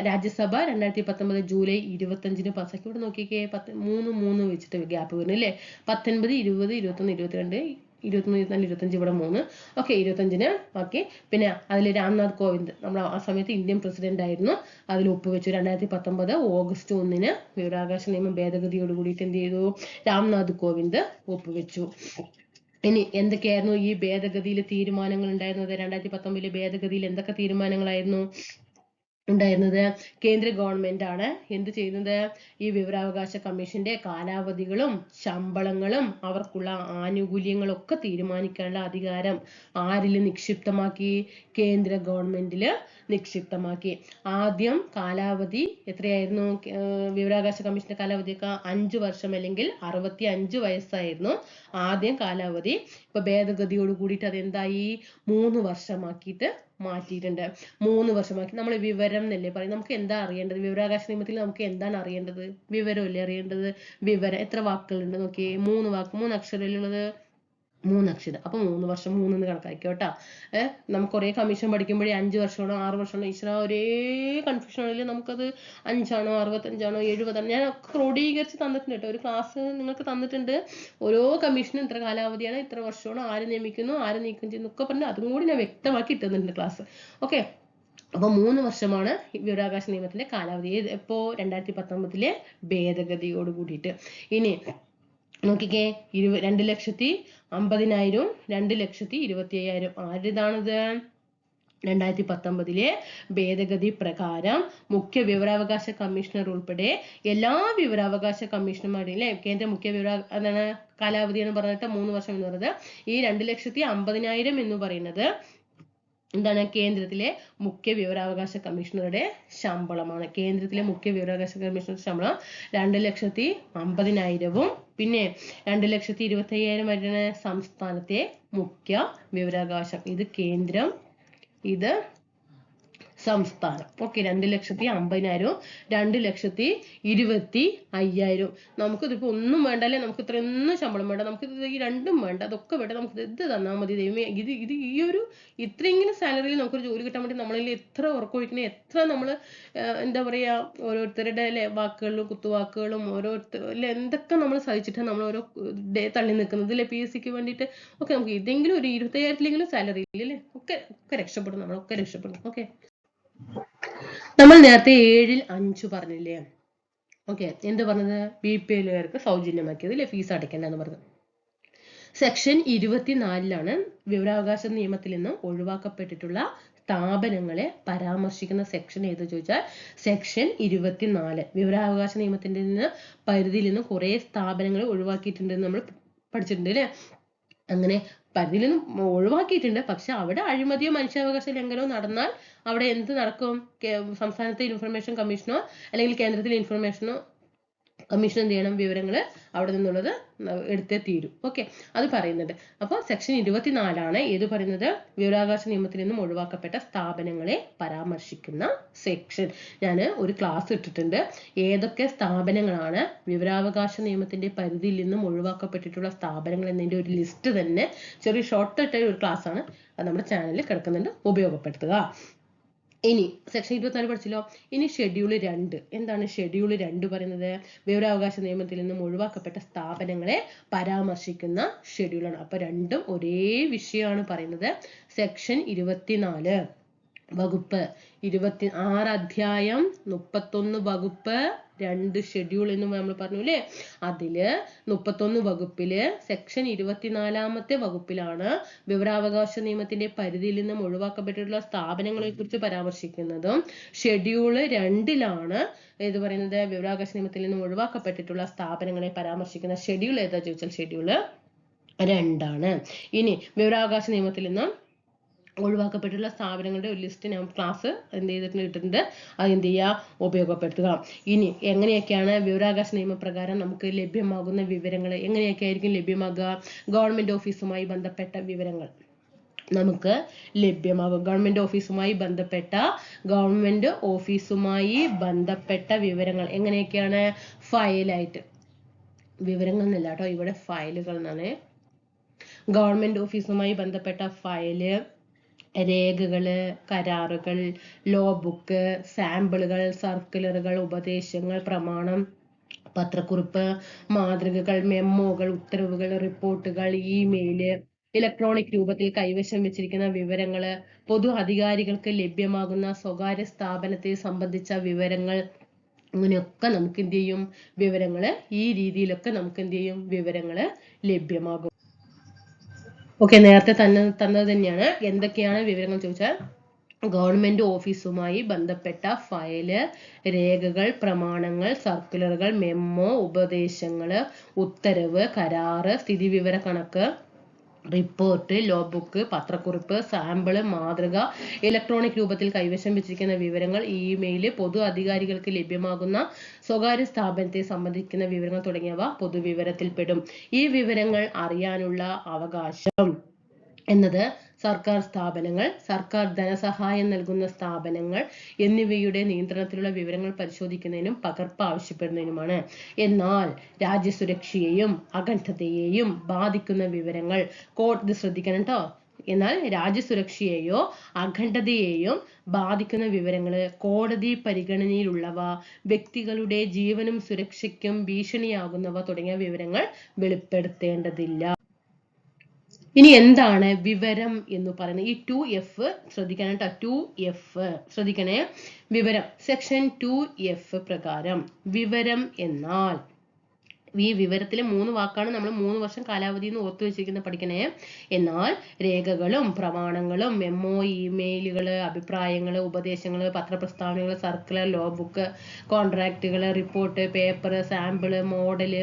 രാജ്യസഭ 2019 ജൂലൈ 25 പാസ്സാക്കി. ഇവിടെ നോക്കിക്കേ, 3 വെച്ചിട്ട് ഗ്യാപ്പ് വരുന്നു അല്ലേ. 19 20 21 22 23 24 25 ഇവിടെ 3. Okay, 25 okay. പിന്നെ അതിൽ രാംനാഥ് കോവിന്ദ്, നമ്മൾ ആ സമയത്ത് ഇന്ത്യൻ പ്രസിഡന്റ് ആയിരുന്നു, അതിൽ ഒപ്പുവെച്ചു. 2019 ഓഗസ്റ്റ് 1 വിവരാവകാശ നിയമം ഭേദഗതിയോട് കൂടിയിട്ട് എന്ത് ചെയ്തു, രാംനാഥ് കോവിന്ദ് ഒപ്പുവെച്ചു. ഇനി എന്തൊക്കെയായിരുന്നു ഈ ഭേദഗതിയിൽ തീരുമാനങ്ങൾ ഉണ്ടായിരുന്നത്? 2019 ഭേദഗതിയിൽ എന്തൊക്കെ തീരുമാനങ്ങളായിരുന്നു ഉണ്ടായിരുന്നത്? കേന്ദ്ര ഗവൺമെന്റ് ആണ് എന്ത് ചെയ്യുന്നത്, ഈ വിവരാവകാശ കമ്മീഷന്റെ കാലാവധികളും ശമ്പളങ്ങളും അവർക്കുള്ള ആനുകൂല്യങ്ങളും ഒക്കെ തീരുമാനിക്കാനുള്ള അധികാരം ആരിൽ നിക്ഷിപ്തമാക്കി? കേന്ദ്ര ഗവൺമെന്റില് നിക്ഷിപ്തമാക്കി. ആദ്യം കാലാവധി എത്രയായിരുന്നു? വിവരാവകാശ കമ്മീഷന്റെ കാലാവധിയൊക്കെ 5 വർഷം അല്ലെങ്കിൽ 65 വയസ്സായിരുന്നു ആദ്യം കാലാവധി. ഇപ്പൊ ഭേദഗതിയോട് കൂടിയിട്ട് അതെന്തായി, 3 വർഷമാക്കിയിട്ട് മാറ്റിയിട്ടുണ്ട്. 3 വർഷമാക്കി. നമ്മൾ വിവരം എന്നല്ലേ പറയും. നമുക്ക് എന്താ അറിയേണ്ടത്? വിവരാവകാശ നിയമത്തിൽ നമുക്ക് എന്താണ് അറിയേണ്ടത്? വിവരമല്ലേ അറിയേണ്ടത്. വിവരം എത്ര വാക്കുകളുണ്ട് നോക്കിയേ, 3 വാക്ക്, 3 അക്ഷരമുള്ളത്, 3 അക്ഷരം. അപ്പൊ 3 വർഷം 3 എന്ന് കണക്കാക്കിയോട്ടാ. നമുക്ക് കുറെ കമ്മീഷൻ പഠിക്കുമ്പോഴേ 5 വർഷമാണോ 6 വർഷമാണോ ഈശ്വര ഒരേ കൺഫ്യൂഷൻ ആണല്ലേ. നമുക്കത് 5 ആണോ 65 ആണോ 70 ആണോ, ഞാൻ ക്രോഡീകരിച്ച് തന്നിട്ടുണ്ട് കേട്ടോ. ഒരു ക്ലാസ് നിങ്ങൾക്ക് തന്നിട്ടുണ്ട്. ഓരോ കമ്മീഷനും ഇത്ര കാലാവധിയാണ്, ഇത്ര വർഷമാണോ, ആര് നിയമിക്കുന്നു, ആര് നീക്കം ചെയ്യുന്നു ഒക്കെ പറഞ്ഞ് അതും കൂടി ഞാൻ വ്യക്തമാക്കി ഇട്ടുന്നുണ്ട് ക്ലാസ്. ഓക്കെ, അപ്പൊ 3 വർഷമാണ് വിവരാവകാശ നിയമത്തിന്റെ കാലാവധി. എപ്പോ? 2019 ഭേദഗതിയോട് കൂടിയിട്ട്. ഇനി നോക്കിക്കേ, 2,50,000 2,25,000 ആരുതാണിത്? 2019 ഭേദഗതി പ്രകാരം മുഖ്യ വിവരാവകാശ കമ്മീഷണർ ഉൾപ്പെടെ എല്ലാ വിവരാവകാശ കമ്മീഷണർമാരും അല്ലെ, കേന്ദ്ര മുഖ്യ എന്താണ് കാലാവധി എന്ന് പറഞ്ഞിട്ട് 3 വർഷം എന്ന് പറയുന്നത്. ഈ 2,50,000 എന്ന് പറയുന്നത് എന്താണ് കേന്ദ്രത്തിലെ മുഖ്യ വിവരാവകാശ കമ്മീഷണറുടെ ശമ്പളമാണ്. കേന്ദ്രത്തിലെ മുഖ്യ വിവരാവകാശ കമ്മീഷണറുടെ ശമ്പളം 2,50,000 പിന്നെ 2,25,000 വരുന്ന സംസ്ഥാനത്തെ മുഖ്യ വിവരാവകാശം. ഇത് കേന്ദ്രം, ഇത് സംസ്ഥാനം. ഓക്കെ, 2,50,000 2,25,000. നമുക്കിതിപ്പോ ഒന്നും വേണ്ട അല്ലെ, നമുക്ക് ഇത്രയൊന്നും ശമ്പളം വേണ്ട, നമുക്ക് ഈ രണ്ടും വേണ്ട, അതൊക്കെ വേണ്ട, നമുക്ക് ഇത് തന്നാൽ മതി ദൈവമേ. ഇത് ഈ ഒരു ഇത്രയെങ്കിലും സാലറിയിൽ നമുക്കൊരു ജോലി കിട്ടാൻ വേണ്ടി നമ്മളിൽ എത്ര ഉറക്കൊഴിക്കണേ, എത്ര നമ്മൾ എന്താ പറയാ, ഓരോരുത്തരുടെ അല്ലെ വാക്കുകളും കുത്തുവാക്കുകളും ഓരോരുത്തർ അല്ലെ എന്തൊക്കെ നമ്മൾ സഹിച്ചിട്ട് നമ്മൾ ഓരോ ഡേ തള്ളി നിൽക്കുന്നത് അല്ലെ PSC ക്ക് വേണ്ടിയിട്ട്. ഓക്കെ, നമുക്ക് ഇതെങ്കിലും ഒരു 25,000 സാലറി അല്ലേ, ഒക്കെ രക്ഷപ്പെടും, നമ്മളൊക്കെ രക്ഷപ്പെടും. ഓക്കെ, നമ്മൾ നേരത്തെ 7ൽ 5 പറഞ്ഞില്ലേ? ഓക്കെ, എന്ത് പറഞ്ഞത്? BPLകാർക്ക് സൗജന്യമാക്കിയത് അല്ലെ, ഫീസ് അടയ്ക്കണ്ട എന്ന് പറഞ്ഞു. സെക്ഷൻ 24ലാണ് വിവരാവകാശ നിയമത്തിൽ നിന്ന് ഒഴിവാക്കപ്പെട്ടിട്ടുള്ള സ്ഥാപനങ്ങളെ പരാമർശിക്കുന്ന സെക്ഷൻ ഏത് ചോദിച്ചാൽ സെക്ഷൻ 24. വിവരാവകാശ നിയമത്തിന്റെ പരിധിയിൽ നിന്ന് കുറെ സ്ഥാപനങ്ങൾ ഒഴിവാക്കിയിട്ടുണ്ടെന്ന് നമ്മൾ പഠിച്ചിട്ടുണ്ട് അല്ലെ. അങ്ങനെ പരിധിയിൽ നിന്നും ഒഴിവാക്കിയിട്ടുണ്ട്, പക്ഷെ അവിടെ അഴിമതിയോ മനുഷ്യാവകാശ ലംഘനമോ നടന്നാൽ അവിടെ എന്ത് നടക്കും? സംസ്ഥാനത്തെ ഇൻഫർമേഷൻ കമ്മീഷനോ അല്ലെങ്കിൽ കേന്ദ്രത്തിലെ ഇൻഫർമേഷനോ കമ്മീഷൻ എന്ത് ചെയ്യണം? വിവരങ്ങൾ അവിടെ നിന്നുള്ളത് എടുത്തേ തീരും. ഓക്കെ, അത് പറയുന്നുണ്ട്. അപ്പോൾ സെക്ഷൻ 24ആണ് ഏത് പറയുന്നത്? വിവരാവകാശ നിയമത്തിൽ നിന്നും ഒഴിവാക്കപ്പെട്ട സ്ഥാപനങ്ങളെ പരാമർശിക്കുന്ന സെക്ഷൻ. ഞാൻ ഒരു ക്ലാസ് ഇട്ടിട്ടുണ്ട്, ഏതൊക്കെ സ്ഥാപനങ്ങളാണ് വിവരാവകാശ നിയമത്തിന്റെ പരിധിയിൽ നിന്നും ഒഴിവാക്കപ്പെട്ടിട്ടുള്ള സ്ഥാപനങ്ങൾ എന്നതിന്റെ ഒരു ലിസ്റ്റ് തന്നെ ചെറിയ ഷോർട്ട് ആയിട്ട് ഒരു ക്ലാസ് ആണ്, അത് നമ്മുടെ ചാനലിൽ കിടക്കുന്നുണ്ട്, ഉപയോഗപ്പെടുത്തുക. ഇനി സെക്ഷൻ 24 പഠിച്ചല്ലോ. ഇനി ഷെഡ്യൂൾ 2. എന്താണ് ഷെഡ്യൂൾ 2 പറയുന്നത്? വിവരാവകാശ നിയമത്തിൽ നിന്നും ഒഴിവാക്കപ്പെട്ട സ്ഥാപനങ്ങളെ പരാമർശിക്കുന്ന ഷെഡ്യൂളാണ്. അപ്പൊ രണ്ടും ഒരേ വിഷയമാണ് പറയുന്നത്. സെക്ഷൻ 24 വകുപ്പ് 26 അധ്യായം 31 വകുപ്പ് 2 ഷെഡ്യൂൾ എന്ന് നമ്മൾ പറഞ്ഞു അല്ലേ. അതില് 31 വകുപ്പില് സെക്ഷൻ 24ാമത്തെ വകുപ്പിലാണ് വിവരാവകാശ നിയമത്തിന്റെ പരിധിയിൽ നിന്നും ഒഴിവാക്കപ്പെട്ടിട്ടുള്ള സ്ഥാപനങ്ങളെ കുറിച്ച് പരാമർശിക്കുന്നതും. ഷെഡ്യൂൾ 2ലാണ് ഏത് പറയുന്നത്? വിവരാവകാശ നിയമത്തിൽ നിന്നും ഒഴിവാക്കപ്പെട്ടിട്ടുള്ള സ്ഥാപനങ്ങളെ പരാമർശിക്കുന്ന ഷെഡ്യൂൾ ഏതാ ചോദിച്ചാൽ ഷെഡ്യൂൾ 2ആണ്. ഇനി വിവരാവകാശ നിയമത്തിൽ നിന്നും ഒഴിവാക്കപ്പെട്ടുള്ള സ്ഥാപനങ്ങളുടെ ഒരു ലിസ്റ്റ് ഞാൻ ക്ലാസ് എന്ത് ചെയ്തിട്ടുണ്ട്, അത് എന്ത് ചെയ്യുക? ഉപയോഗപ്പെടുത്തുക. ഇനി എങ്ങനെയൊക്കെയാണ് വിവരാവകാശ നിയമപ്രകാരം നമുക്ക് ലഭ്യമാകുന്ന വിവരങ്ങൾ എങ്ങനെയൊക്കെ ആയിരിക്കും ലഭ്യമാകുക? ഗവൺമെന്റ് ഓഫീസുമായി ബന്ധപ്പെട്ട വിവരങ്ങൾ നമുക്ക് ലഭ്യമാകും. ഗവൺമെന്റ് ഓഫീസുമായി ബന്ധപ്പെട്ട വിവരങ്ങൾ എങ്ങനെയൊക്കെയാണ്? ഫയലായിട്ട്, വിവരങ്ങൾ എന്നല്ല കേട്ടോ, ഇവിടെ ഫയലുകൾ എന്നാണ്. ഗവൺമെന്റ് ഓഫീസുമായി ബന്ധപ്പെട്ട ഫയല്, രേഖകള്, കരാറുകൾ, ലോ ബുക്ക്, സാമ്പിളുകൾ, സർക്കുലറുകൾ, ഉപദേശങ്ങൾ, പ്രമാണം, പത്രക്കുറിപ്പ്, മാതൃകകൾ, മെമ്മോകൾ, ഉത്തരവുകൾ, റിപ്പോർട്ടുകൾ, ഇമെയില്, ഇലക്ട്രോണിക് രൂപത്തിൽ കൈവശം വെച്ചിരിക്കുന്ന വിവരങ്ങള്, പൊതു അധികാരികൾക്ക് ലഭ്യമാകുന്ന സ്വകാര്യ സ്ഥാപനത്തെ സംബന്ധിച്ച വിവരങ്ങൾ, അങ്ങനെയൊക്കെ നമുക്ക് എന്ത് ചെയ്യും? വിവരങ്ങള് ഈ രീതിയിലൊക്കെ നമുക്ക് എന്ത് ചെയ്യും? വിവരങ്ങള് ലഭ്യമാകും. ഓക്കെ, നേരത്തെ തന്നത് തന്നെയാണ്. എന്തൊക്കെയാണ് വിവരങ്ങൾ ചോദിച്ചാൽ ഗവൺമെന്റ് ഓഫീസുമായി ബന്ധപ്പെട്ട ഫയല്, രേഖകൾ, പ്രമാണങ്ങൾ, സർക്കുലറുകൾ, മെമ്മോ, ഉപദേശങ്ങള്, ഉത്തരവ്, കരാറ്, സ്ഥിതിവിവര കണക്ക്, റിപ്പോർട്ട്, ലോ ബുക്ക്, പത്രക്കുറിപ്പ്, സാമ്പിള്, മാതൃക, ഇലക്ട്രോണിക് രൂപത്തിൽ കൈവശം വെച്ചിരിക്കുന്ന വിവരങ്ങൾ, ഇമെയില്, പൊതു അധികാരികൾക്ക് ലഭ്യമാകുന്ന സ്വകാര്യ സ്ഥാപനത്തെ സംബന്ധിക്കുന്ന വിവരങ്ങൾ തുടങ്ങിയവ പൊതുവിവരത്തിൽപ്പെടും. ഈ വിവരങ്ങൾ അറിയാനുള്ള അവകാശം എന്നത് സർക്കാർ സ്ഥാപനങ്ങൾ, സർക്കാർ ധനസഹായം നൽകുന്ന സ്ഥാപനങ്ങൾ എന്നിവയുടെ നിയന്ത്രണത്തിലുള്ള വിവരങ്ങൾ പരിശോധിക്കുന്നതിനും പകർപ്പ് ആവശ്യപ്പെടുന്നതിനുമാണ്. എന്നാൽ രാജ്യസുരക്ഷയെയും അഖണ്ഡതയെയും ബാധിക്കുന്ന വിവരങ്ങൾ, ഇത് ശ്രദ്ധിക്കണം കേട്ടോ, എന്നാൽ രാജ്യസുരക്ഷയെയോ അഖണ്ഡതയെയോ ബാധിക്കുന്ന വിവരങ്ങള്, കോടതി പരിഗണനയിലുള്ളവ, വ്യക്തികളുടെ ജീവനും സുരക്ഷയ്ക്കും ഭീഷണിയാകുന്നവ തുടങ്ങിയ വിവരങ്ങൾ വെളിപ്പെടുത്തേണ്ടതില്ല. ഇനി എന്താണ് വിവരം എന്ന് പറയുന്നത്? ഈ 2F ശ്രദ്ധിക്കണം കേട്ടോ, 2F ശ്രദ്ധിക്കണേ. വിവരം സെക്ഷൻ 2F പ്രകാരം വിവരം എന്നാൽ ഈ വിവരത്തിലെ 3 വാക്കാണ് നമ്മൾ 3 വർഷം കാലാവധി എന്ന് ഓർത്തു വെച്ചിരിക്കുന്ന പഠിക്കണേ. എന്നാൽ രേഖകളും പ്രമാണങ്ങളും മെമ്മോ, ഇമെയിലുകൾ, അഭിപ്രായങ്ങൾ, ഉപദേശങ്ങൾ, പത്രപ്രസ്താവനകൾ, സർക്കുലർ, ലോ ബുക്ക്, കോൺട്രാക്റ്റുകൾ, റിപ്പോർട്ട്, പേപ്പർ, സാമ്പിൾ, മോഡൽ,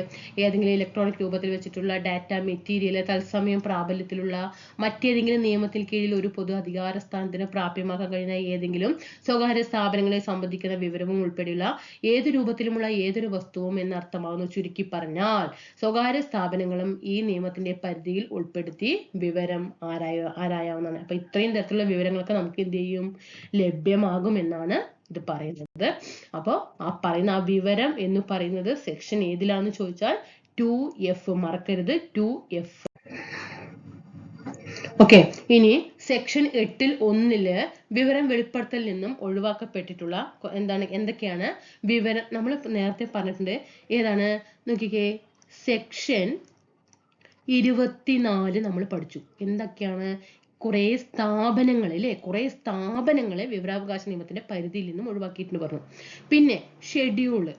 ഏതെങ്കിലും ഇലക്ട്രോണിക് രൂപത്തിൽ വെച്ചിട്ടുള്ള ഡാറ്റ, മെറ്റീരിയൽ, തത്സമയം പ്രാബല്യത്തിലുള്ള മറ്റേതെങ്കിലും നിയമത്തിൽ കീഴിൽ ഒരു പൊതു അധികാര സ്ഥാനത്തിന് പ്രാപ്യമാക്കാൻ കഴിയുന്ന ഏതെങ്കിലും സ്വകാര്യ സ്ഥാപനങ്ങളെ സംബന്ധിക്കുന്ന വിവരവും ഉൾപ്പെടെയുള്ള ഏതു രൂപത്തിലുമുള്ള ഏതൊരു വസ്തുവും എന്നർത്ഥമാകുന്നു. ചുരുക്കി പറഞ്ഞാൽ സ്വകാര്യ സ്ഥാപനങ്ങളും ഈ നിയമത്തിന്റെ പരിധിയിൽ ഉൾപ്പെടുത്തി വിവരം ആരായാവുന്നതാണ്. അപ്പൊ ഇത്രയും തരത്തിലുള്ള വിവരങ്ങളൊക്കെ നമുക്ക് എന്ത് ചെയ്യും, ലഭ്യമാകും എന്നാണ് ഇത് പറയുന്നത്. അപ്പൊ ആ പറയുന്ന ആ വിവരം എന്ന് പറയുന്നത് സെക്ഷൻ ഏതിലാന്ന് ചോദിച്ചാൽ 2F, മറക്കരുത് 2F. ഓക്കെ, ഇനി സെക്ഷൻ 8(1) വിവരം വെളിപ്പെടുത്തൽ നിന്നും ഒഴിവാക്കപ്പെട്ടിട്ടുള്ള എന്തൊക്കെയാണ് വിവരം? നമ്മൾ നേരത്തെ പറഞ്ഞിട്ടുണ്ട്. ഏതാണ് നോക്കിക്കേ, സെക്ഷൻ 24 നമ്മൾ പഠിച്ചു. എന്തൊക്കെയാണ്? കുറെ സ്ഥാപനങ്ങളെ വിവരാവകാശ നിയമത്തിന്റെ പരിധിയിൽ നിന്നും ഒഴിവാക്കിയിട്ടുണ്ട് പറഞ്ഞു. പിന്നെ ഷെഡ്യൂള്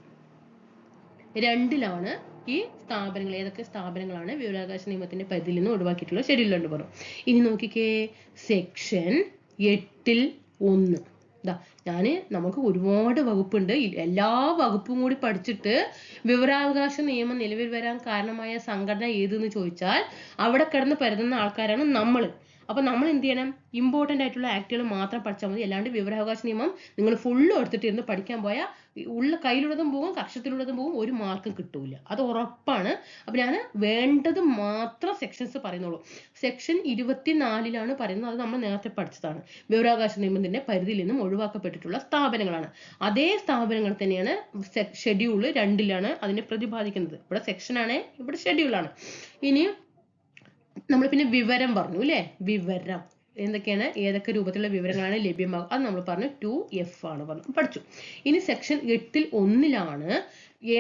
2 ഈ സ്ഥാപനങ്ങൾ, ഏതൊക്കെ സ്ഥാപനങ്ങളാണ് വിവരാവകാശ നിയമത്തിന്റെ പരിധിയിൽ നിന്ന് ഒഴിവാക്കിയിട്ടുള്ള ഷെഡ്യൂൾ 2 പറഞ്ഞു. ഇനി നോക്കിക്കേ, സെക്ഷൻ 8(1) നമുക്ക് ഒരുപാട് വകുപ്പുണ്ട്. എല്ലാ വകുപ്പും കൂടി പഠിച്ചിട്ട് വിവരാവകാശ നിയമം നിലവിൽ വരാൻ കാരണമായ സംഘടന ഏതെന്ന് ചോദിച്ചാൽ അവിടെ കിടന്ന് പരതുന്ന ആൾക്കാരാണ് നമ്മൾ. അപ്പൊ നമ്മൾ എന്ത് ചെയ്യണം? ഇമ്പോർട്ടന്റ് ആയിട്ടുള്ള ആക്ടുകൾ മാത്രം പഠിച്ചാൽ മതി. അല്ലാണ്ട് വിവരാവകാശ നിയമം നിങ്ങൾ ഫുള്ള് എടുത്തിട്ട് ഇരുന്ന് പഠിക്കാൻ പോയാൽ കയ്യിലുള്ളതും പോകും, കക്ഷത്തിലുള്ളതും പോകും, ഒരു മാർക്കും കിട്ടൂല. അത് ഉറപ്പാണ്. അപ്പൊ ഞാൻ വേണ്ടത് മാത്രം സെക്ഷൻസ് പറയുന്നുള്ളൂ. സെക്ഷൻ 24 പറയുന്നത്, അത് നമ്മൾ നേരത്തെ പഠിച്ചതാണ്. വിവരാവകാശ നിയമത്തിന്റെ പരിധിയിൽ നിന്നും ഒഴിവാക്കപ്പെട്ടിട്ടുള്ള സ്ഥാപനങ്ങളാണ്. അതേ സ്ഥാപനങ്ങൾ തന്നെയാണ് ഷെഡ്യൂൾ 2 അതിനെ പ്രതിപാദിക്കുന്നത്. ഇവിടെ സെക്ഷൻ ആണ്, ഇവിടെ ഷെഡ്യൂൾ ആണ്. ഇനി നമ്മൾ പിന്നെ വിവരം പറഞ്ഞു അല്ലേ? വിവരം എന്തൊക്കെയാണ്, ഏതൊക്കെ രൂപത്തിലുള്ള വിവരങ്ങളാണ് ലഭ്യമാകുക, അത് നമ്മൾ പറഞ്ഞു 2F ആണ് പഠിച്ചു. ഇനി സെക്ഷൻ 8(1)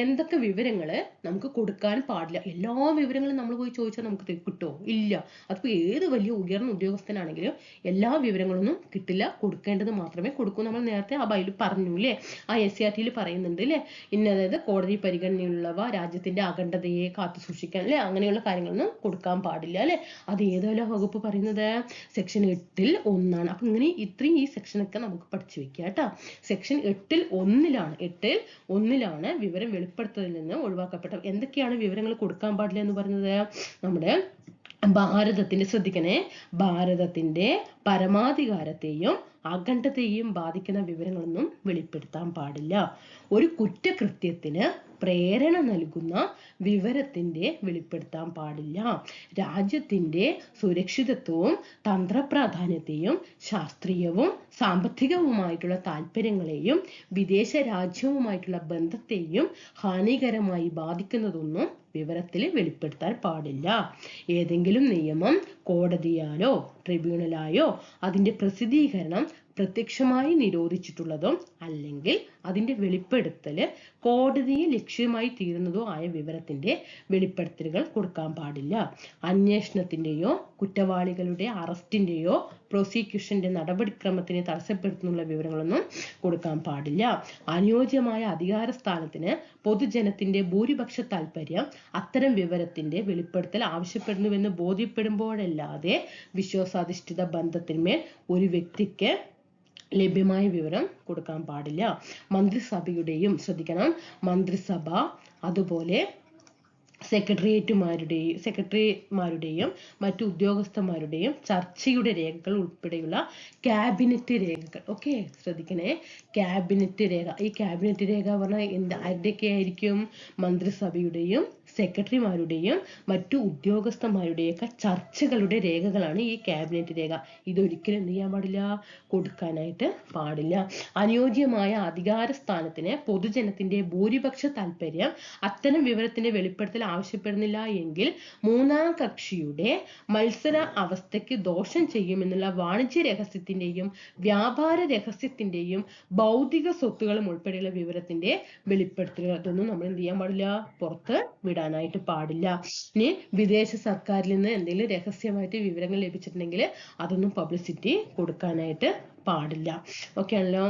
എന്തൊക്കെ വിവരങ്ങൾ നമുക്ക് കൊടുക്കാൻ പാടില്ല. എല്ലാ വിവരങ്ങളും നമ്മൾ പോയി ചോദിച്ചാൽ നമുക്ക് കിട്ടുമോ? ഇല്ല. അതിപ്പോ ഏത് വലിയ ഉയർന്ന ഉദ്യോഗസ്ഥനാണെങ്കിലും എല്ലാ വിവരങ്ങളൊന്നും കിട്ടില്ല. കൊടുക്കേണ്ടത് മാത്രമേ കൊടുക്കൂ. നമ്മൾ നേരത്തെ ആ ബൈൽ പറഞ്ഞു അല്ലേ? ആ SCRT പറയുന്നുണ്ട് അല്ലേ? അതായത് കോടതി പരിഗണനയുള്ളവ, രാജ്യത്തിന്റെ അഖണ്ഡതയെ കാത്തു സൂക്ഷിക്കാൻ അല്ലെ, അങ്ങനെയുള്ള കാര്യങ്ങളൊന്നും കൊടുക്കാൻ പാടില്ല അല്ലെ? അത് ഏതെല്ലാം വകുപ്പ് പറയുന്നത്? സെക്ഷൻ 8(1) അപ്പൊ ഇങ്ങനെ ഇത്രയും ഈ സെക്ഷനൊക്കെ നമുക്ക് പഠിച്ചു വെക്കാം കേട്ടോ. സെക്ഷൻ 8(1) വിവരം വെളിപ്പെടുത്തലിൽ നിന്ന് ഒഴിവാക്കപ്പെട്ട എന്തൊക്കെയാണ് വിവരങ്ങൾ കൊടുക്കാൻ പാടില്ല എന്ന് പറയുന്നത്? നമ്മുടെ ഭാരതത്തിന്റെ, ശ്രദ്ധിക്കണേ, ഭാരതത്തിന്റെ പരമാധികാരത്തെയും അഖണ്ഡതയെയും ബാധിക്കുന്ന വിവരങ്ങളൊന്നും വെളിപ്പെടുത്താൻ പാടില്ല. ഒരു കുറ്റകൃത്യത്തിന് പ്രേരണ നൽകുന്ന വിവരത്തിന്റെ വെളിപ്പെടുത്താൻ പാടില്ല. രാജ്യത്തിന്റെ സുരക്ഷിതത്വവും തന്ത്രപ്രാധാന്യത്തെയും ശാസ്ത്രീയവും സാമ്പത്തികവുമായിട്ടുള്ള താല്പര്യങ്ങളെയും വിദേശ രാജ്യവുമായിട്ടുള്ള ബന്ധത്തെയും ഹാനികരമായി ബാധിക്കുന്നതൊന്നും വിവരത്തിൽ വെളിപ്പെടുത്താൻ പാടില്ല. ഏതെങ്കിലും നിയമം കോടതിയാലോ ട്രിബ്യൂണലായോ അതിന്റെ പ്രസിദ്ധീകരണം പ്രത്യക്ഷമായി നിരോധിച്ചിട്ടുള്ളതോ അല്ലെങ്കിൽ അതിന്റെ വെളിപ്പെടുത്തല് കോടതിയെ ലക്ഷ്യമായി തീരുന്നതോ ആയ വിവരത്തിന്റെ വെളിപ്പെടുത്തലുകൾ കൊടുക്കാൻ പാടില്ല. അന്വേഷണത്തിന്റെയോ കുറ്റവാളികളുടെ അറസ്റ്റിന്റെയോ പ്രോസിക്യൂഷന്റെ നടപടിക്രമത്തിനെ തടസ്സപ്പെടുത്തുന്ന വിവരങ്ങളൊന്നും കൊടുക്കാൻ പാടില്ല. അനുയോജ്യമായ അധികാര സ്ഥാനത്തിന് പൊതുജനത്തിന്റെ ഭൂരിപക്ഷ താല്പര്യം അത്തരം വിവരത്തിന്റെ വെളിപ്പെടുത്തൽ ആവശ്യപ്പെടുന്നുവെന്ന് ബോധ്യപ്പെടുമ്പോഴല്ലാതെ വിശ്വാസാധിഷ്ഠിത ബന്ധത്തിന്മേൽ ഒരു വ്യക്തിക്ക് ലഭ്യമായ വിവരം കൊടുക്കാൻ പാടില്ല. മന്ത്രിസഭയുടെയും, ശ്രദ്ധിക്കണം, മന്ത്രിസഭ അതുപോലെ സെക്രട്ടറിമാരുടെയും മറ്റു ഉദ്യോഗസ്ഥന്മാരുടെയും ചർച്ചയുടെ രേഖകൾ ഉൾപ്പെടെയുള്ള ക്യാബിനറ്റ് രേഖകൾ. ഓക്കെ, ശ്രദ്ധിക്കണേ, ക്യാബിനറ്റ് രേഖ. ഈ ക്യാബിനറ്റ് രേഖ പറഞ്ഞാൽ ആരുടെയൊക്കെ ആയിരിക്കും? മന്ത്രിസഭയുടെയും സെക്രട്ടറിമാരുടെയും മറ്റു ഉദ്യോഗസ്ഥന്മാരുടെയൊക്കെ ചർച്ചകളുടെ രേഖകളാണ് ഈ ക്യാബിനറ്റ് രേഖ. ഇതൊരിക്കലും എന്ത് ചെയ്യാൻ പാടില്ല? കൊടുക്കാനായിട്ട് പാടില്ല. അനുയോജ്യമായ അധികാര സ്ഥാനത്തിന് പൊതുജനത്തിന്റെ ഭൂരിപക്ഷ താല്പര്യം അത്തരം വിവരത്തിന്റെ വെളിപ്പെടുത്തൽ ആവശ്യപ്പെടുന്നില്ല എങ്കിൽ മൂന്നാം കക്ഷിയുടെ മത്സര അവസ്ഥയ്ക്ക് ദോഷം ചെയ്യുമെന്നുള്ള വാണിജ്യ രഹസ്യത്തിന്റെയും വ്യാപാര രഹസ്യത്തിന്റെയും ഭൗതിക സ്വത്തുകളും ഉൾപ്പെടെയുള്ള വിവരത്തിന്റെ വെളിപ്പെടുത്തലുകൾ അതൊന്നും നമ്മൾ എന്ത് ചെയ്യാൻ പാടില്ല? പുറത്ത് വിടാനായിട്ട് പാടില്ല. ഇനി വിദേശ സർക്കാരിൽ നിന്ന് എന്തെങ്കിലും രഹസ്യമായിട്ട് വിവരങ്ങൾ ലഭിച്ചിട്ടുണ്ടെങ്കിൽ അതൊന്നും പബ്ലിസിറ്റി കൊടുക്കാനായിട്ട് പാടില്ല. ഓക്കെ ആണല്ലോ.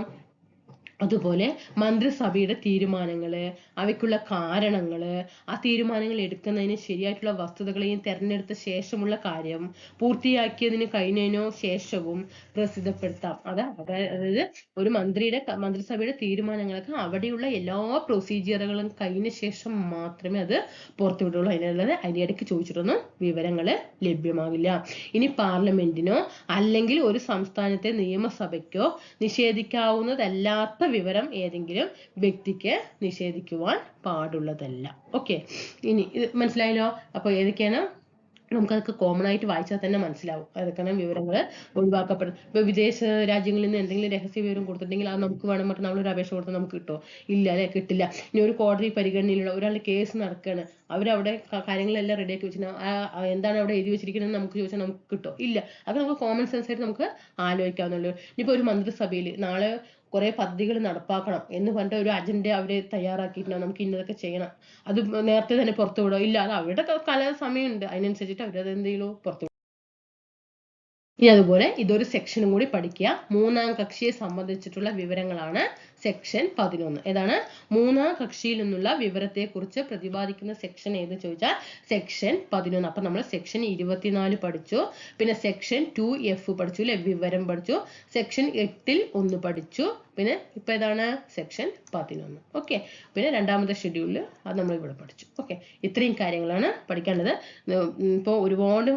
അതുപോലെ മന്ത്രിസഭയുടെ തീരുമാനങ്ങള്, അവയ്ക്കുള്ള കാരണങ്ങള്, ആ തീരുമാനങ്ങൾ എടുക്കുന്നതിന് ശരിയായിട്ടുള്ള വസ്തുതകളെയും തെരഞ്ഞെടുത്ത ശേഷമുള്ള കാര്യം, പൂർത്തിയാക്കിയതിന് കഴിഞ്ഞതിനോ ശേഷവും പ്രസിദ്ധപ്പെടുത്താം. അതായത് ഒരു മന്ത്രിസഭയുടെ തീരുമാനങ്ങളൊക്കെ അവിടെയുള്ള എല്ലാ പ്രൊസീജിയറുകളും കഴിഞ്ഞ ശേഷം മാത്രമേ അത് പുറത്തുവിടുള്ളൂ. അതിൻ്റെ ഇടയ്ക്ക് ചോദിച്ചിട്ടൊന്നും വിവരങ്ങൾ ലഭ്യമാകില്ല. ഇനി പാർലമെന്റിനോ അല്ലെങ്കിൽ ഒരു സംസ്ഥാനത്തെ നിയമസഭയ്ക്കോ നിഷേധിക്കാവുന്നതല്ലാത്ത വിവരം ഏതെങ്കിലും വ്യക്തിക്ക് നിഷേധിക്കുവാൻ പാടുള്ളതല്ല. ഓക്കെ, ഇനി ഇത് മനസ്സിലായല്ലോ. അപ്പോൾ ഏതൊക്കെയാണ് നമുക്കതൊക്കെ കോമൺ ആയിട്ട് വായിച്ചാൽ തന്നെ മനസ്സിലാവും ഏതൊക്കെയാണ് വിവരങ്ങൾ ഒഴിവാക്കപ്പെടും. ഇപ്പൊ വിദേശ രാജ്യങ്ങളിൽ നിന്ന് എന്തെങ്കിലും രഹസ്യ വിവരം കൊടുത്തിട്ടുണ്ടെങ്കിൽ അത് നമുക്ക് വേണം പറഞ്ഞാൽ നമ്മളൊരു അപേക്ഷ കൊടുത്താൽ നമുക്ക് കിട്ടുമോ? ഇല്ല അല്ലെ, കിട്ടില്ല. ഇനി ഒരു കോടതി പരിഗണനയിലുള്ള ഒരാളുടെ കേസ് നടക്കുകയാണ്, അവരവിടെ കാര്യങ്ങളെല്ലാം റെഡിയാക്കി വെച്ചിട്ട് എന്താണ് അവിടെ എഴുതി വെച്ചിരിക്കുന്നത് നമുക്ക് ചോദിച്ചാൽ നമുക്ക് കിട്ടുമോ? ഇല്ല. അത് നമുക്ക് കോമൺ സെൻസ് ആയിട്ട് നമുക്ക് ആലോചിക്കാവുന്നുള്ളൂ. ഇനിയിപ്പോ ഒരു മന്ത്രിസഭയിൽ നാളെ കുറെ പദ്ധതികൾ നടപ്പാക്കണം എന്ന് പറഞ്ഞിട്ട് ഒരു അജണ്ട അവര് തയ്യാറാക്കിയിട്ടുണ്ടാവും, നമുക്ക് ഇന്നതൊക്കെ ചെയ്യണം, അത് നേരത്തെ തന്നെ പുറത്തു വിടുക? ഇല്ല, അത് അവരുടെ സമയമുണ്ട്, അതിനനുസരിച്ചിട്ട് അവരത് എന്ത് ചെയ്യുള്ളൂ, പുറത്തു. ഇനി അതുപോലെ ഇതൊരു സെക്ഷനും കൂടി പഠിക്കുക. മൂന്നാം കക്ഷിയെ സംബന്ധിച്ചിട്ടുള്ള വിവരങ്ങളാണ് സെക്ഷൻ 11. ഏതാണ്? മൂന്നാം കക്ഷിയിൽ നിന്നുള്ള വിവരത്തെ കുറിച്ച് പ്രതിപാദിക്കുന്ന സെക്ഷൻ ഏത് ചോദിച്ചാൽ സെക്ഷൻ 11. അപ്പൊ നമ്മൾ സെക്ഷൻ 24 പഠിച്ചു, പിന്നെ സെക്ഷൻ 2F പഠിച്ചു അല്ലെ, വിവരം പഠിച്ചു. സെക്ഷൻ 8 1 പഠിച്ചു, പിന്നെ ഇപ്പൊ ഏതാണ് സെക്ഷൻ 11. ഓക്കെ, പിന്നെ രണ്ടാമത്തെ ഷെഡ്യൂളിൽ അത് നമ്മൾ ഇവിടെ പഠിച്ചു. ഓക്കെ, ഇത്രയും കാര്യങ്ങളാണ് പഠിക്കേണ്ടത്. ഇപ്പോൾ ഒരുപാട്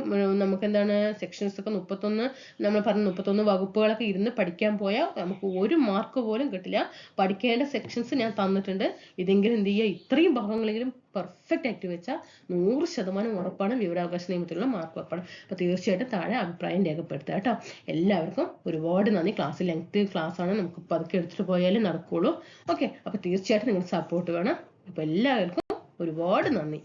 നമുക്ക് എന്താണ് സെക്ഷൻസ് ഒക്കെ 31 നമ്മൾ പറഞ്ഞ 31 വകുപ്പുകളൊക്കെ ഇരുന്ന് പഠിക്കാൻ പോയാൽ നമുക്ക് ഒരു മാർക്ക് പോലും കിട്ടില്ല. പഠിക്കേണ്ട സെക്ഷൻസ് ഞാൻ തന്നിട്ടുണ്ട്. ഇതെങ്കിലും എന്ത് ചെയ്യുക, ഇത്രയും ഭാഗങ്ങളെങ്കിലും പെർഫെക്റ്റ് ആയിട്ട് വെച്ചാൽ 100% ഉറപ്പാണ് വിവരാവകാശ നിയമത്തിലുള്ള മാർക്ക് ഉറപ്പാണ്. അപ്പൊ തീർച്ചയായിട്ടും താഴെ അഭിപ്രായം രേഖപ്പെടുത്തുക കേട്ടോ. എല്ലാവർക്കും ഒരുപാട് നന്ദി. ക്ലാസ് ലെങ്ത് ക്ലാസ് ആണ്, നമുക്ക് പതുക്കെ എടുത്തിട്ട് പോയാലേ നടക്കുള്ളൂ. ഓക്കെ, അപ്പൊ തീർച്ചയായിട്ടും നിങ്ങൾ സപ്പോർട്ട് വേണം. അപ്പൊ എല്ലാവർക്കും ഒരുപാട് നന്ദി.